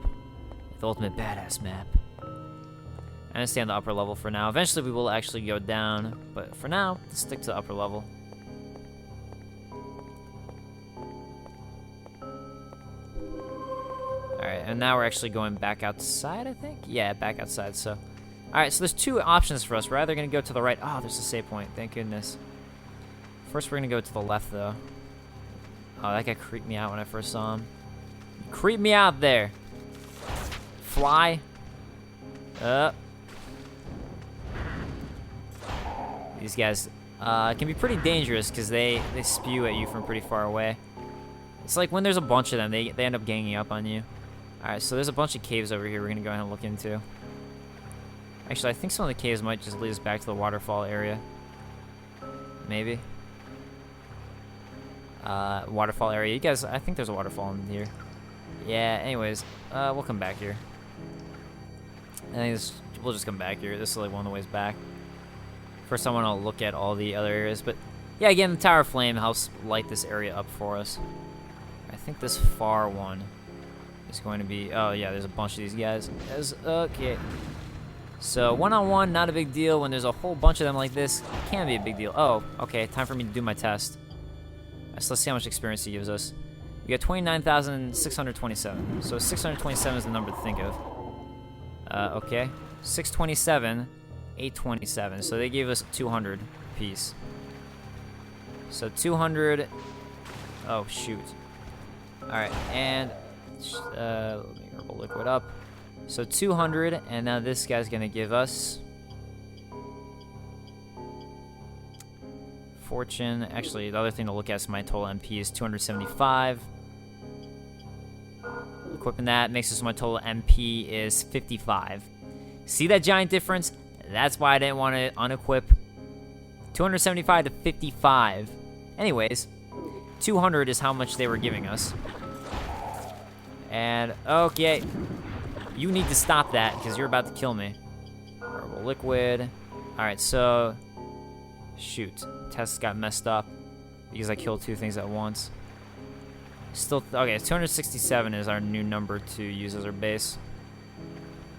The ultimate badass map. I'm gonna stay on the upper level for now. Eventually we will actually go down. But for now, let's stick to the upper level. Alright, and now we're actually going back outside, I think? Yeah, back outside, so. Alright, so there's two options for us. We're either going to go to the right. Oh, there's a save point. Thank goodness. First, we're going to go to the left, though. Oh, that guy creeped me out when I first saw him. He creeped me out there. Fly. These guys can be pretty dangerous because they spew at you from pretty far away. It's like when there's a bunch of them, they end up ganging up on you. Alright, so there's a bunch of caves over here we're going to go ahead and look into. Actually, I think some of the caves might just lead us back to the waterfall area. Maybe. Waterfall area. You guys, I think there's a waterfall in here. Yeah, anyways, we'll come back here. I think we'll just come back here. This is like one of the ways back. First, I want to look at all the other areas, but yeah, again, the Tower of Flame helps light this area up for us. I think this far one is going to be. Oh yeah, there's a bunch of these guys. Okay. So one-on-one, not a big deal. When there's a whole bunch of them like this, it can be a big deal. Oh, okay, time for me to do my test. So let's see how much experience he gives us. We got 29,627. So 627 is the number to think of. Okay. 627, 827. So they gave us 200 apiece. So 200. Oh, shoot. Alright, and let me herbal liquid up. So 200, and now this guy's gonna give us fortune. Actually, the other thing to look at is my total MP is 275. Equipping that makes it so my total MP is 55. See that giant difference? That's why I didn't want to unequip. 275 to 55. Anyways, 200 is how much they were giving us. And, okay. You need to stop that, because you're about to kill me. Herbal liquid. Alright, so... Shoot. Test got messed up, because I killed two things at once. Still... Okay, 267 is our new number to use as our base.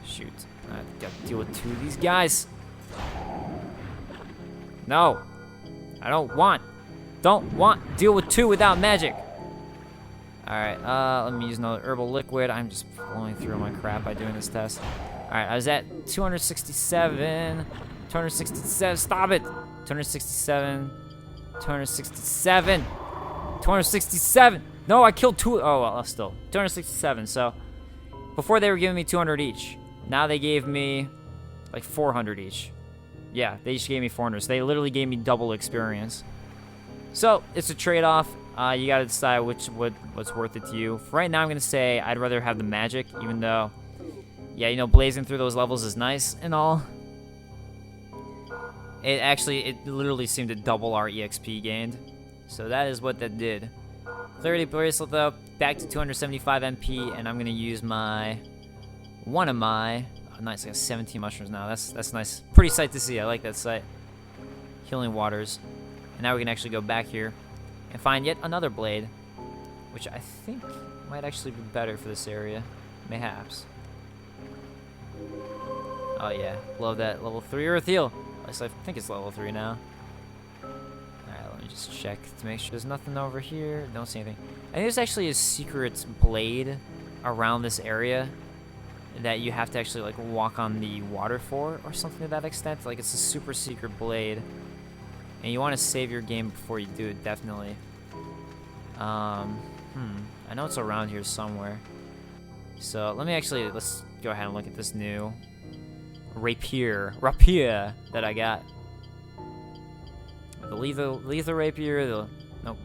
Shoot. I gotta deal with two of these guys. No. I don't want. Deal with two without magic. Alright, let me use another herbal liquid. I'm just blowing through my crap by doing this test. Alright, I was at 267. 267. Stop it. 267. 267. 267. No, I killed two. Oh, well, still. 267. So, before they were giving me 200 each. Now they gave me like 400 each. Yeah, they each gave me 400. So they literally gave me double experience. So, it's a trade-off. You gotta decide what's worth it to you. For right now, I'm gonna say I'd rather have the magic, even though, yeah, you know, blazing through those levels is nice and all. It literally seemed to double our EXP gained. So that is what that did. Clarity bracelet though, back to 275 MP, and I'm gonna use one of my, oh, nice, I got 17 mushrooms now. That's nice. Pretty sight to see. I like that sight. Healing waters. And now we can actually go back here and find yet another blade, which I think might actually be better for this area. Mayhaps. Oh yeah, love that level 3 earth heal. At least I think it's level 3 now. Alright, let me just check to make sure there's nothing over here. Don't see anything. I think there's actually a secret blade around this area that you have to actually like walk on the water for, or something to that extent. Like, it's a super secret blade. And you want to save your game before you do it, definitely. I know it's around here somewhere. So let's go ahead and look at this new rapier that I got. The lethal rapier. Nope.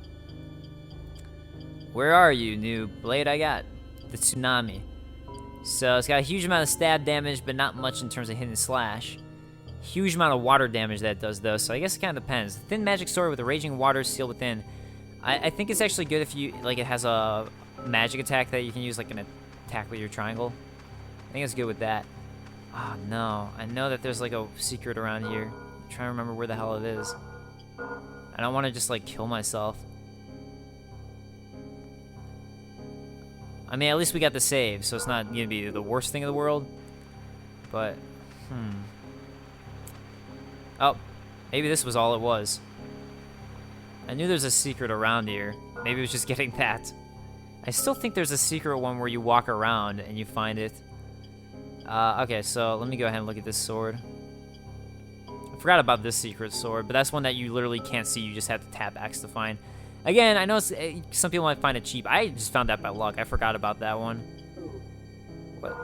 Where are you, new blade I got? The tsunami. So it's got a huge amount of stab damage, but not much in terms of hit and slash. Huge amount of water damage that does though, so I guess it kind of depends. Thin magic sword with a raging water sealed within. I think it's actually good if you, like, it has a magic attack that you can use, like an attack with your triangle. I think it's good with that. Oh no, I know that there's like a secret around here. I'm trying to remember where the hell it is. I don't want to just like kill myself. I mean, at least we got the save, so it's not gonna be the worst thing in the world. But, oh, maybe this was all it was. I knew there's a secret around here. Maybe it was just getting that. I still think there's a secret one where you walk around and you find it. Okay, so let me go ahead and look at this sword. I forgot about this secret sword, but that's one that you literally can't see. You just have to tap X to find. Again, I know some people might find it cheap. I just found that by luck. I forgot about that one. Where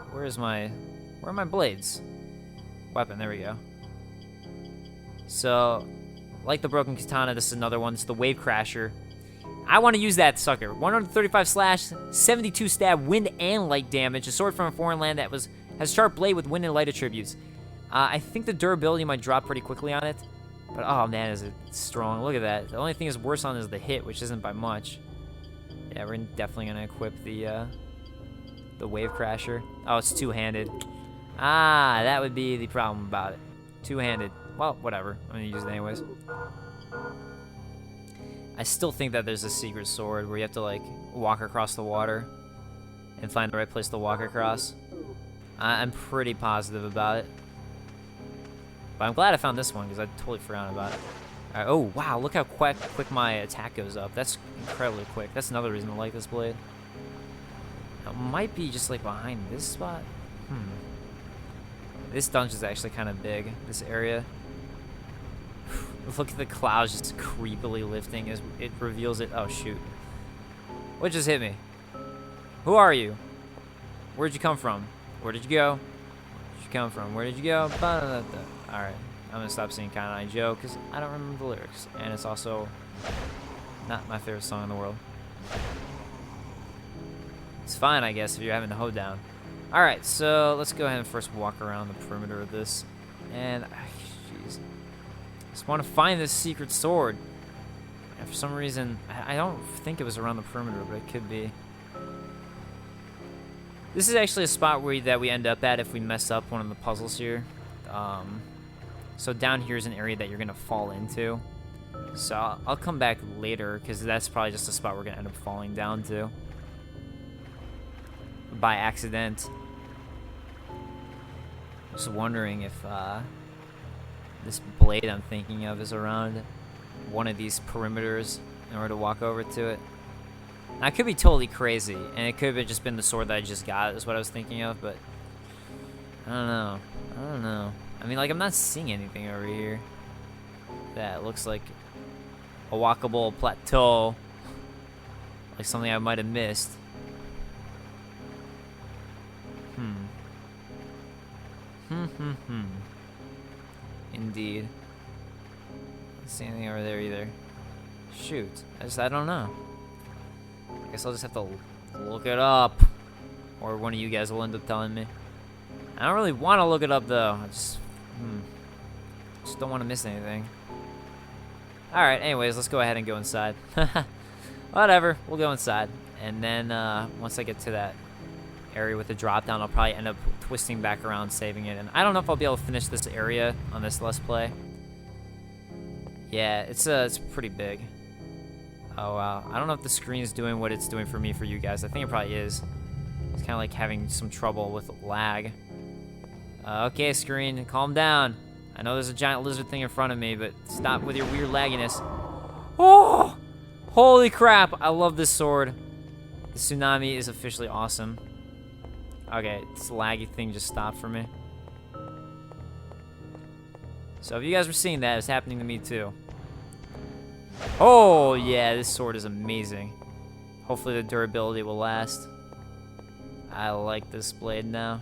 are my blades? Weapon, there we go. So, like the broken katana, this is another one. It's the wave crasher. I want to use that sucker. 135 slash, 72 stab, wind and light damage. A sword from a foreign land that has sharp blade with wind and light attributes. I think the durability might drop pretty quickly on it. But oh man, is it strong. Look at that. The only thing is worse on is the hit, which isn't by much. Yeah, we're definitely going to equip the wave crasher. Oh, it's two-handed. Ah, that would be the problem about it. Two-handed. Well, whatever. I'm gonna use it anyways. I still think that there's a secret sword where you have to, like, walk across the water and find the right place to walk across. I'm pretty positive about it. But I'm glad I found this one because I totally forgot about it. Alright, oh, wow, look how quick my attack goes up. That's incredibly quick. That's another reason to like this blade. It might be just, like, behind this spot. This dungeon's actually kind of big, this area. Look at the clouds just creepily lifting as it reveals it. Oh, shoot. What just hit me? Who are you? Where'd you come from? Where did you go? Where'd you come from? Where did you go? Alright, I'm gonna stop singing Kind Eye Joe because I don't remember the lyrics. And it's also not my favorite song in the world. It's fine, I guess, if you're having the hoe down. Alright, so let's go ahead and first walk around the perimeter of this. And, jeez. Just want to find this secret sword. And for some reason, I don't think it was around the perimeter, but it could be. This is actually a spot that we end up at if we mess up one of the puzzles here. So down here is an area that you're going to fall into. So I'll come back later, because that's probably just a spot we're going to end up falling down to. By accident. Just wondering if this blade I'm thinking of is around one of these perimeters in order to walk over to it. I could be totally crazy, and it could have just been the sword that I just got is what I was thinking of, but I don't know. I don't know. I mean, like, I'm not seeing anything over here that looks like a walkable plateau, like something I might have missed. Indeed. Don't see anything over there either. Shoot. I don't know. I guess I'll just have to look it up. Or one of you guys will end up telling me. I don't really want to look it up, though. I just don't want to miss anything. Alright, anyways, let's go ahead and go inside. Whatever, we'll go inside. And then, once I get to that area with the drop down, I'll probably end up twisting back around, saving it. And I don't know if I'll be able to finish this area on this Let's Play. Yeah, it's pretty big. Oh, wow. I don't know if the screen is doing what it's doing for me, for you guys. I think it probably is. It's kind of like having some trouble with lag. Okay, screen, calm down. I know there's a giant lizard thing in front of me, but stop with your weird lagginess. Oh! Holy crap, I love this sword. The tsunami is officially awesome. Okay, this laggy thing just stopped for me. So if you guys were seeing that, it's happening to me too. Oh, yeah, this sword is amazing. Hopefully the durability will last. I like this blade now.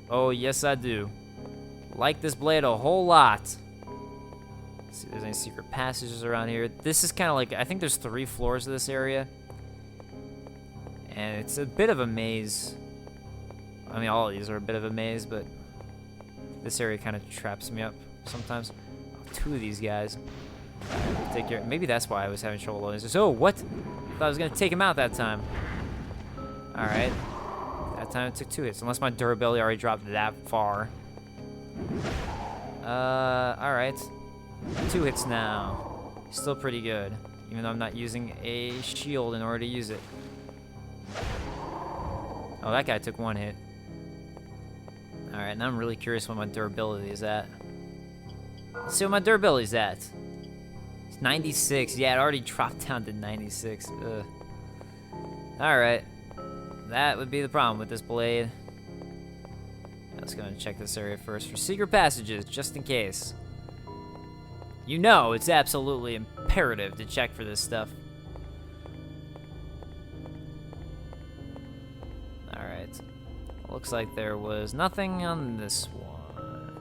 Oh, yes, I do. Like this blade a whole lot. Let's see if there's any secret passages around here. This is kind of like, I think there's 3 floors of this area. And it's a bit of a maze. I mean, all of these are a bit of a maze, but this area kind of traps me up sometimes. 2 of these guys. Take care. Maybe that's why I was having trouble loading this. Oh, what? I thought I was going to take him out that time. Alright. That time it took 2 hits. Unless my durability already dropped that far. Alright. 2 hits now. Still pretty good. Even though I'm not using a shield in order to use it. Oh, that guy took 1 hit. Alright, now I'm really curious what my durability is at. Let's see what my durability is at. It's 96. Yeah, it already dropped down to 96. Ugh. Alright. That would be the problem with this blade. I was gonna check this area first for secret passages, just in case. You know, it's absolutely imperative to check for this stuff. Alright. Looks like there was nothing on this one.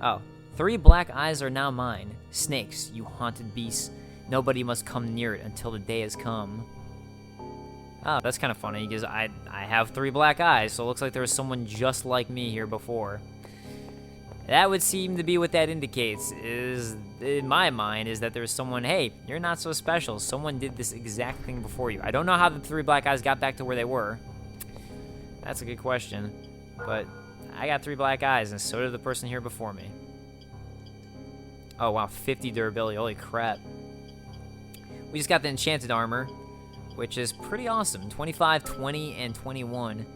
Oh. 3 black eyes are now mine. Snakes, you haunted beasts. Nobody must come near it until the day has come. Oh, that's kind of funny, because I have 3 black eyes, so it looks like there was someone just like me here before. That would seem to be what that indicates, is, in my mind, is that there's someone, hey, you're not so special. Someone did this exact thing before you. I don't know how the 3 black eyes got back to where they were. That's a good question. But I got 3 black eyes, and so did the person here before me. Oh, wow, 50 durability. Holy crap. We just got the enchanted armor, which is pretty awesome. 25, 20, and 21.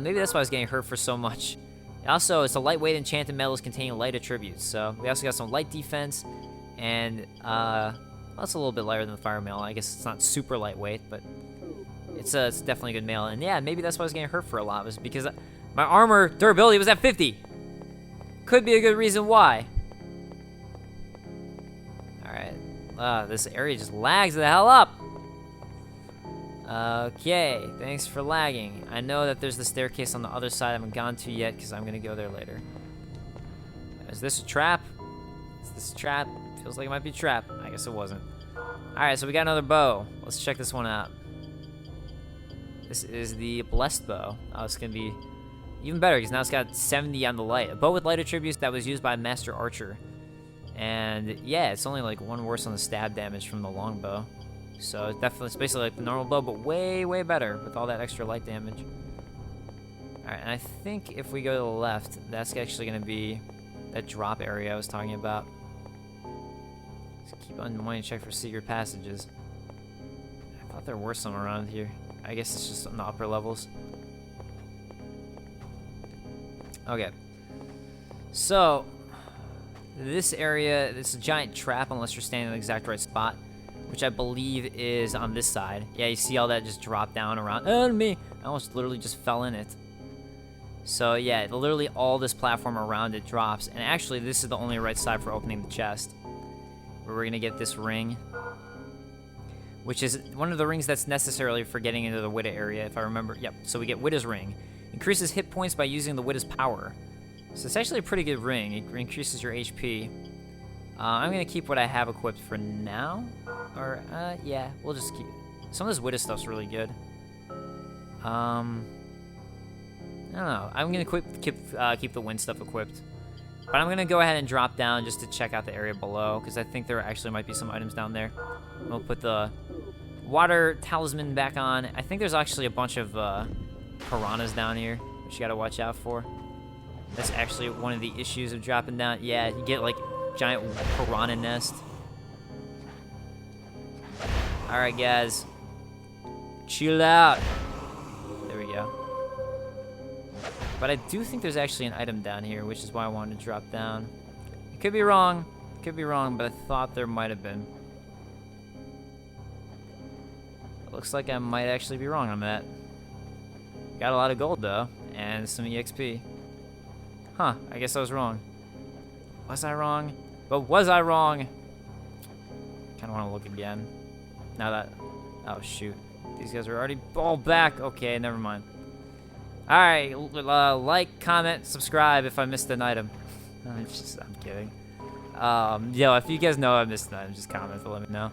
Maybe that's why I was getting hurt for so much. Also, it's a lightweight enchanted metals containing light attributes. So we also got some light defense, and well, that's a little bit lighter than the fire mail. I guess it's not super lightweight, but it's definitely a good mail. And yeah, maybe that's why I was getting hurt for a lot, was because my armor durability was at 50. Could be a good reason why. Alright. This area just lags the hell up. Okay, thanks for lagging. I know that there's the staircase on the other side I haven't gone to yet because I'm going to go there later. Is this a trap? Is this a trap? Feels like it might be a trap. I guess it wasn't. Alright, so we got another bow. Let's check this one out. This is the Blessed Bow. Oh, it's going to be even better because now it's got 70 on the light. A bow with light attributes that was used by a Master Archer. And yeah, it's only like 1 worse on the stab damage from the longbow. So it's basically like the normal bow, but way, way better with all that extra light damage. Alright, and I think if we go to the left, that's actually going to be that drop area I was talking about. Just keep on wanting to check for secret passages. I thought there were some around here. I guess it's just on the upper levels. Okay. So, this area, this is a giant trap unless you're standing in the exact right spot, which I believe is on this side. Yeah, you see all that just drop down around. And me! I almost literally just fell in it. So yeah, literally all this platform around it drops. And actually, this is the only right side for opening the chest, where we're gonna get this ring, which is one of the rings that's necessarily for getting into the Witta area, if I remember. Yep, so we get Witta's ring. Increases hit points by using the Witta's power. So it's actually a pretty good ring. It increases your HP. I'm gonna keep what I have equipped for now. Or, yeah, we'll just keep... Some of this Witta stuff's really good. I don't know. I'm gonna keep the wind stuff equipped. But I'm gonna go ahead and drop down just to check out the area below, because I think there actually might be some items down there. We'll put the water talisman back on. I think there's actually a bunch of piranhas down here, which you gotta watch out for. That's actually one of the issues of dropping down. Yeah, you get like giant piranha nest. Alright guys, chill out. There we go. But I do think there's actually an item down here, which is why I wanted to drop down. It could be wrong, but I thought there might have been. It looks like I might actually be wrong on that. Got a lot of gold though, and some EXP. Huh, I guess I was wrong. Was I wrong? But was I wrong? Kinda wanna look again. Now that, oh shoot. These guys are already all back. Okay, never mind. Alright, like, comment, subscribe if I missed an item. I'm kidding. Yo, if you guys know I missed an item, just comment to let me know.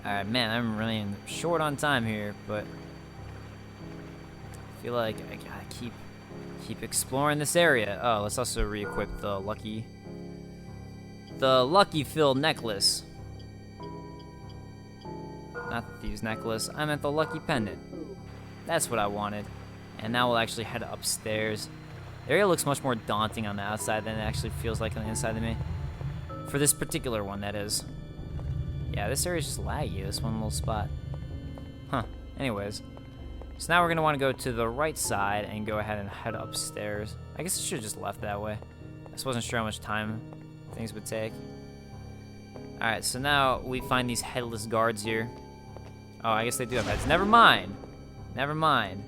Alright, man, I'm running short on time here, but I feel like I gotta keep exploring this area. Oh, let's also re-equip the lucky fill necklace. Not the thieves necklace, I meant the lucky pendant. That's what I wanted. And now we'll actually head upstairs. The area looks much more daunting on the outside than it actually feels like on the inside of me. For this particular one, that is. Yeah, this area's just laggy, this one little spot. Huh, anyways. So now we're gonna wanna go to the right side and go ahead and head upstairs. I guess I should've just left that way. I just wasn't sure how much time things would take. Alright, so now we find these headless guards here. Oh, I guess they do have heads. Never mind. Never mind.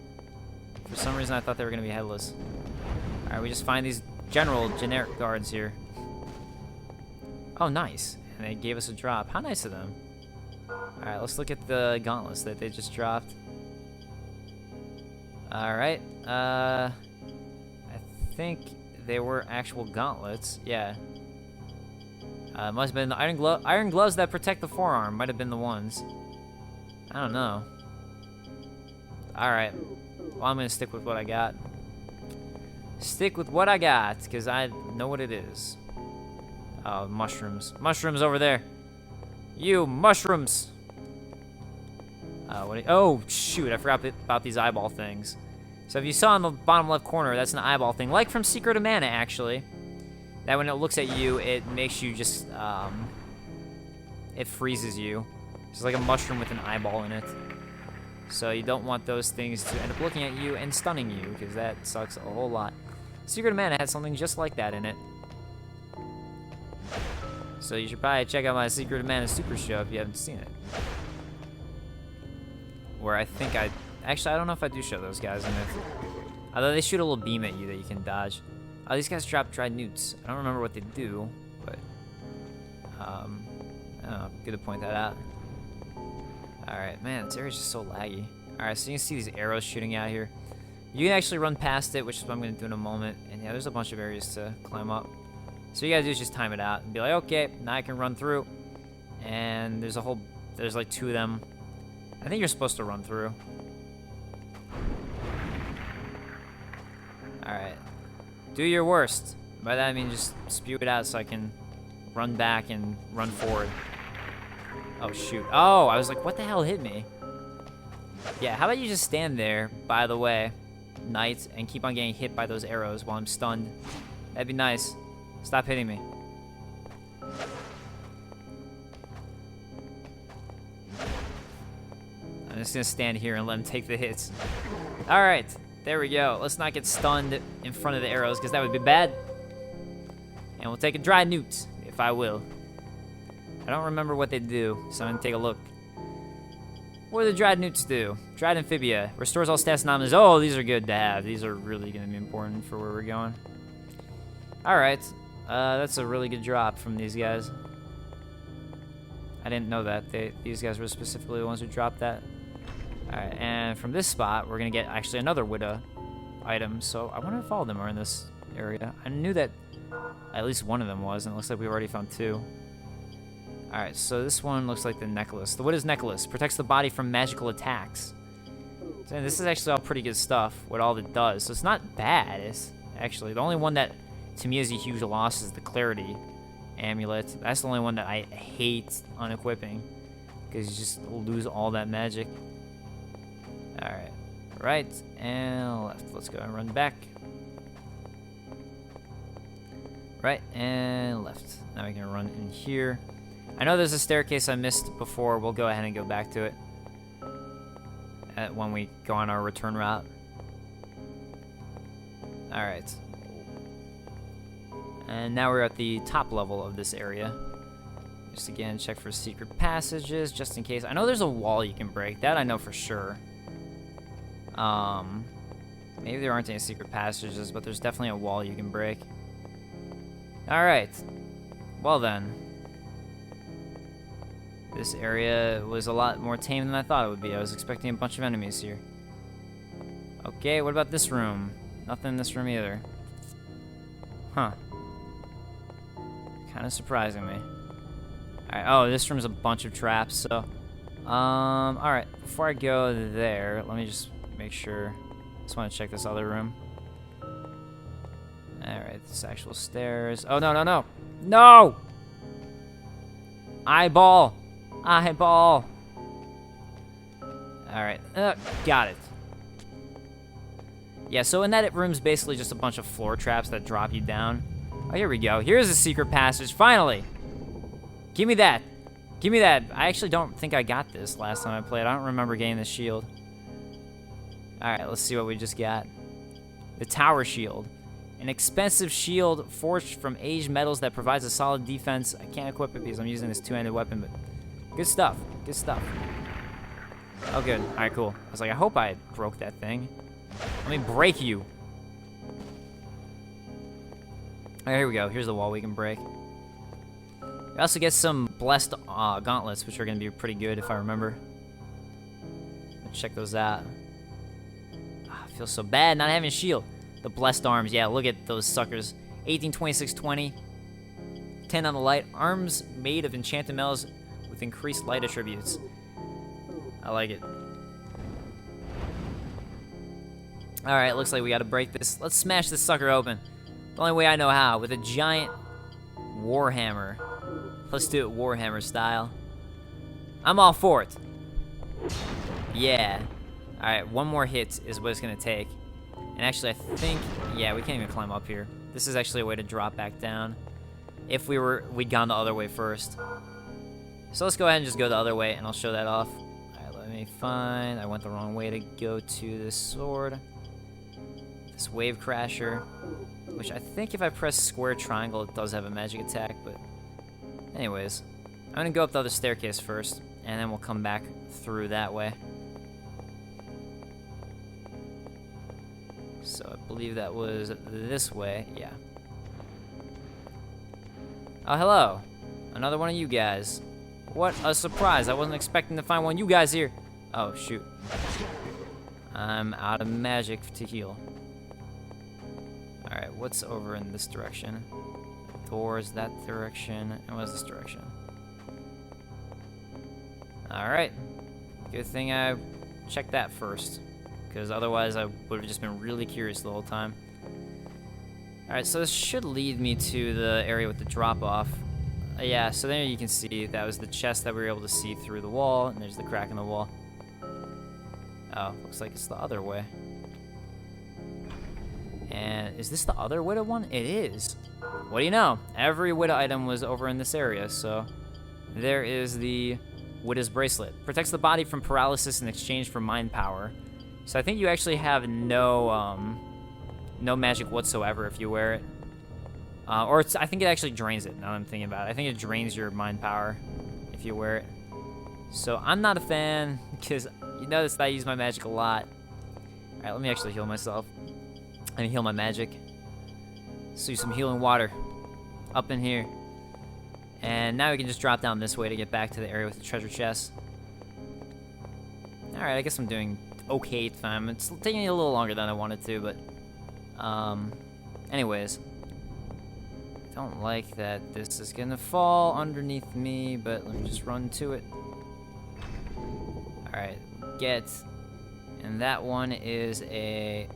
For some reason I thought they were gonna be headless. Alright, we just find these generic guards here. Oh, nice. And they gave us a drop. How nice of them. Alright, let's look at the gauntlets that they just dropped. Alright, I think they were actual gauntlets. Yeah. Must have been the iron gloves that protect the forearm. Might have been the ones. I don't know. Alright. Well, I'm gonna stick with what I got. Stick with what I got, because I know what it is. Oh, mushrooms. Mushrooms over there. You, mushrooms! Oh, shoot, I forgot about these eyeball things. So if you saw in the bottom left corner, that's an eyeball thing, like from Secret of Mana, actually. That when it looks at you, it makes you just, it freezes you. It's like a mushroom with an eyeball in it. So you don't want those things to end up looking at you and stunning you, because that sucks a whole lot. Secret of Mana had something just like that in it. So you should probably check out my Secret of Mana Super Show if you haven't seen it. Where I think actually, I don't know if I do show those guys in it. Although they shoot a little beam at you that you can dodge. Oh, these guys drop dried newts. I don't remember what they do, but I don't know, good to point that out. Alright, man, this area's just so laggy. Alright, so you can see these arrows shooting out here. You can actually run past it, which is what I'm going to do in a moment. And yeah, there's a bunch of areas to climb up. So you gotta do is just time it out and be like, okay, now I can run through. And there's like 2 of them. I think you're supposed to run through. Alright. Do your worst. By that I mean just spew it out so I can run back and run forward. Oh, shoot. Oh, I was like, what the hell hit me? Yeah, how about you just stand there, by the way, knight, and keep on getting hit by those arrows while I'm stunned. That'd be nice. Stop hitting me. I'm just gonna stand here and let him take the hits. Alright, there we go. Let's not get stunned in front of the arrows, because that would be bad. And we'll take a dry newt, if I will. I don't remember what they do, so I'm gonna take a look. What do the dried newts do? Dried amphibia. Restores all stats and anomalies. Oh, these are good to have. These are really gonna be important for where we're going. Alright. That's a really good drop from these guys. I didn't know that. These guys were specifically the ones who dropped that. Alright, and from this spot, we're gonna get actually another Widow item. So I wonder if all of them are in this area. I knew that at least one of them was, and it looks like we've already found 2. Alright, so this one looks like the necklace. The Widow's necklace protects the body from magical attacks. So this is actually all pretty good stuff, what all it does. So it's not bad. It's actually the only one that to me is a huge loss is the clarity amulet. That's the only one that I hate unequipping, because you just lose all that magic. Alright, right and left. Let's go and run back. Right and left. Now we can run in here. I know there's a staircase I missed before. We'll go ahead and go back to it when we go on our return route. Alright. And now we're at the top level of this area. Just again, check for secret passages, just in case. I know there's a wall you can break. That I know for sure. Maybe there aren't any secret passages, but there's definitely a wall you can break. Alright. Well then. This area was a lot more tame than I thought it would be. I was expecting a bunch of enemies here. Okay, what about this room? Nothing in this room either. Huh. Kind of surprising me. Alright, oh, this room's a bunch of traps, so... alright, before I go there, let me just make sure. Just want to check this other room. Alright, this actual stairs. Oh, no, no, no! No! Eyeball! Eyeball! Alright, got it. Yeah, so in that room's basically just a bunch of floor traps that drop you down. Oh, here we go. Here's a secret passage, finally! Give me that! Give me that! I actually don't think I got this last time I played. I don't remember getting the shield. Alright, let's see what we just got. The Tower Shield. An expensive shield forged from aged metals that provides a solid defense. I can't equip it because I'm using this two-handed weapon, but good stuff. Good stuff. Oh, good. Alright, cool. I was like, I hope I broke that thing. Let me break you. Alright, here we go. Here's the wall we can break. We also get some blessed gauntlets, which are going to be pretty good if I remember. Let's check those out. I feel so bad not having a shield. The blessed arms, yeah, look at those suckers. 18, 26, 20. 10 on the light. Arms made of enchanted metals with increased light attributes. I like it. Alright, looks like we gotta break this. Let's smash this sucker open. The only way I know how, with a giant warhammer. Let's do it warhammer style. I'm all for it. Yeah. Alright, one more hit is what it's gonna take. And actually, I think, yeah, we can't even climb up here. This is actually a way to drop back down. If we'd gone the other way first. So let's go ahead and just go the other way, and I'll show that off. Alright, let me find, I went the wrong way to go to this sword. This wave crasher, which I think if I press square triangle, it does have a magic attack, but anyways. I'm gonna go up the other staircase first, and then we'll come back through that way. So I believe that was this way, yeah. Oh, hello. Another one of you guys. What a surprise. I wasn't expecting to find one of you guys here. Oh, shoot. I'm out of magic to heal. Alright, what's over in this direction? Doors, that direction. And what's this direction? Alright. Good thing I checked that first. Because otherwise I would have just been really curious the whole time. Alright, so this should lead me to the area with the drop-off. Yeah, so there you can see that was the chest that we were able to see through the wall, and there's the crack in the wall. Oh, looks like it's the other way. And is this the other Widow one? It is. What do you know? Every Widow item was over in this area, so there is the Widow's Bracelet. Protects the body from paralysis in exchange for mind power. So I think you actually have no magic whatsoever if you wear it. I think it actually drains it, now that I'm thinking about it. I think it drains your mind power if you wear it. So I'm not a fan, because you notice that I use my magic a lot. Alright, let me actually heal myself. And heal my magic. Let's do some healing water. Up in here. And now we can just drop down this way to get back to the area with the treasure chest. Alright, I guess I'm doing okay time. It's taking me a little longer than I wanted to, but... anyways. I don't like that this is gonna fall underneath me, but let me just run to it. Alright, get. And that one is a...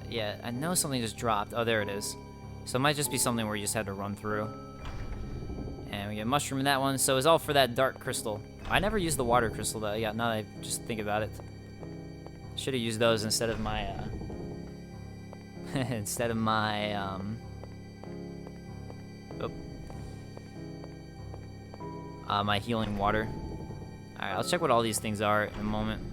Yeah, I know something just dropped. Oh, there it is. So it might just be something where you just had to run through. And we get mushroom in that one. So it's all for that dark crystal. I never used the water crystal though. Yeah, now that I just think about it. Should have used those instead of my, my healing water. Alright, I'll check what all these things are in a moment.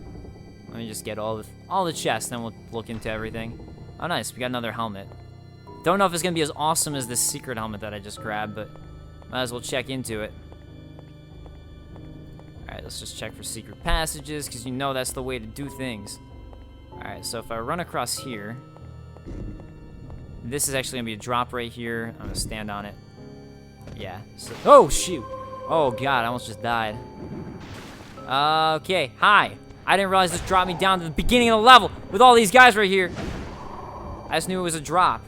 Let me just get all the chests, then we'll look into everything. Oh, nice. We got another helmet. Don't know if it's going to be as awesome as this secret helmet that I just grabbed, but might as well check into it. Alright, let's just check for secret passages, because you know that's the way to do things. Alright, so if I run across here, this is actually going to be a drop right here. I'm going to stand on it. Yeah. So, oh, shoot. Oh, God, I almost just died. Okay, hi. I didn't realize this dropped me down to the beginning of the level with all these guys right here. I just knew it was a drop.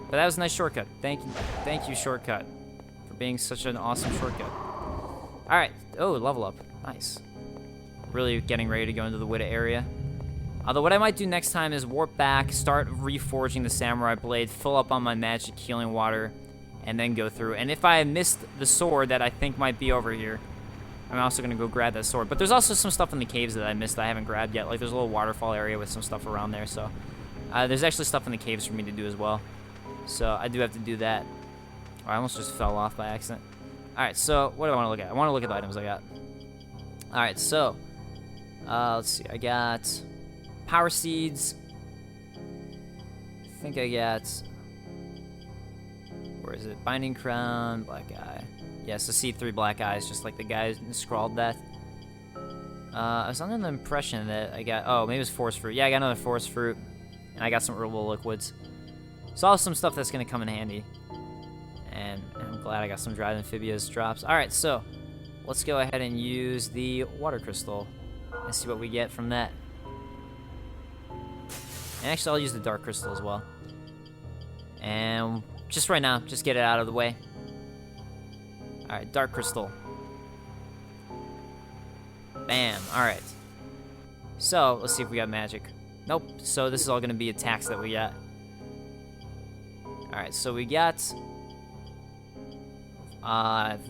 But that was a nice shortcut. Thank you, shortcut, for being such an awesome shortcut. Alright. Oh, level up. Nice. Really getting ready to go into the Widow area. Although what I might do next time is warp back, start reforging the samurai blade, fill up on my magic healing water, and then go through. And if I missed the sword that I think might be over here, I'm also going to go grab that sword. But there's also some stuff in the caves that I missed that I haven't grabbed yet. Like, there's a little waterfall area with some stuff around there. So, there's actually stuff in the caves for me to do as well. So, I do have to do that. Oh, I almost just fell off by accident. Alright, so, what do I want to look at? I want to look at the items I got. Alright, so, let's see. I got power seeds. I think I got... Where is it? Binding crown, black eye. Yeah, so see 3 black eyes, just like the guy who scrawled that. I was under the impression that I got... Oh, maybe it was forest fruit. Yeah, I got another forest fruit. And I got some herbal liquids. So all some stuff that's going to come in handy. And I'm glad I got some dried amphibious drops. Alright, so let's go ahead and use the water crystal. And see what we get from that. And actually, I'll use the dark crystal as well. And just right now, just get it out of the way. Alright, dark crystal. Bam, alright. So, let's see if we got magic. Nope, so this is all going to be attacks that we got. Alright, so we got...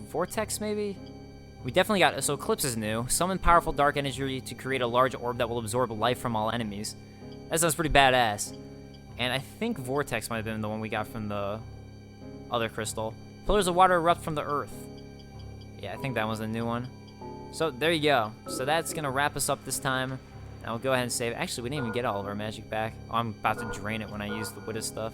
Vortex, maybe? We definitely got... So, Eclipse is new. Summon powerful dark energy to create a large orb that will absorb life from all enemies. That sounds pretty badass. And I think Vortex might have been the one we got from the other crystal. Pillars of water erupt from the earth. Yeah, I think that was a new one. So there you go. So that's gonna wrap us up this time. I'll go ahead and save. Actually, we didn't even get all of our magic back. Oh, I'm about to drain it when I use the Widow stuff.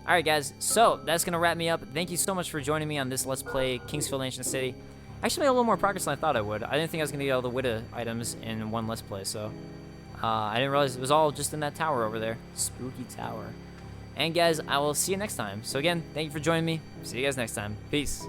Alright guys, so that's going to wrap me up. Thank you so much for joining me on this Let's Play Kingsfield Ancient City. I actually made a little more progress than I thought I would. I didn't think I was going to get all the Widow items in one Let's Play, so... I didn't realize it was all just in that tower over there. Spooky tower. And guys, I will see you next time. So again, thank you for joining me. See you guys next time. Peace.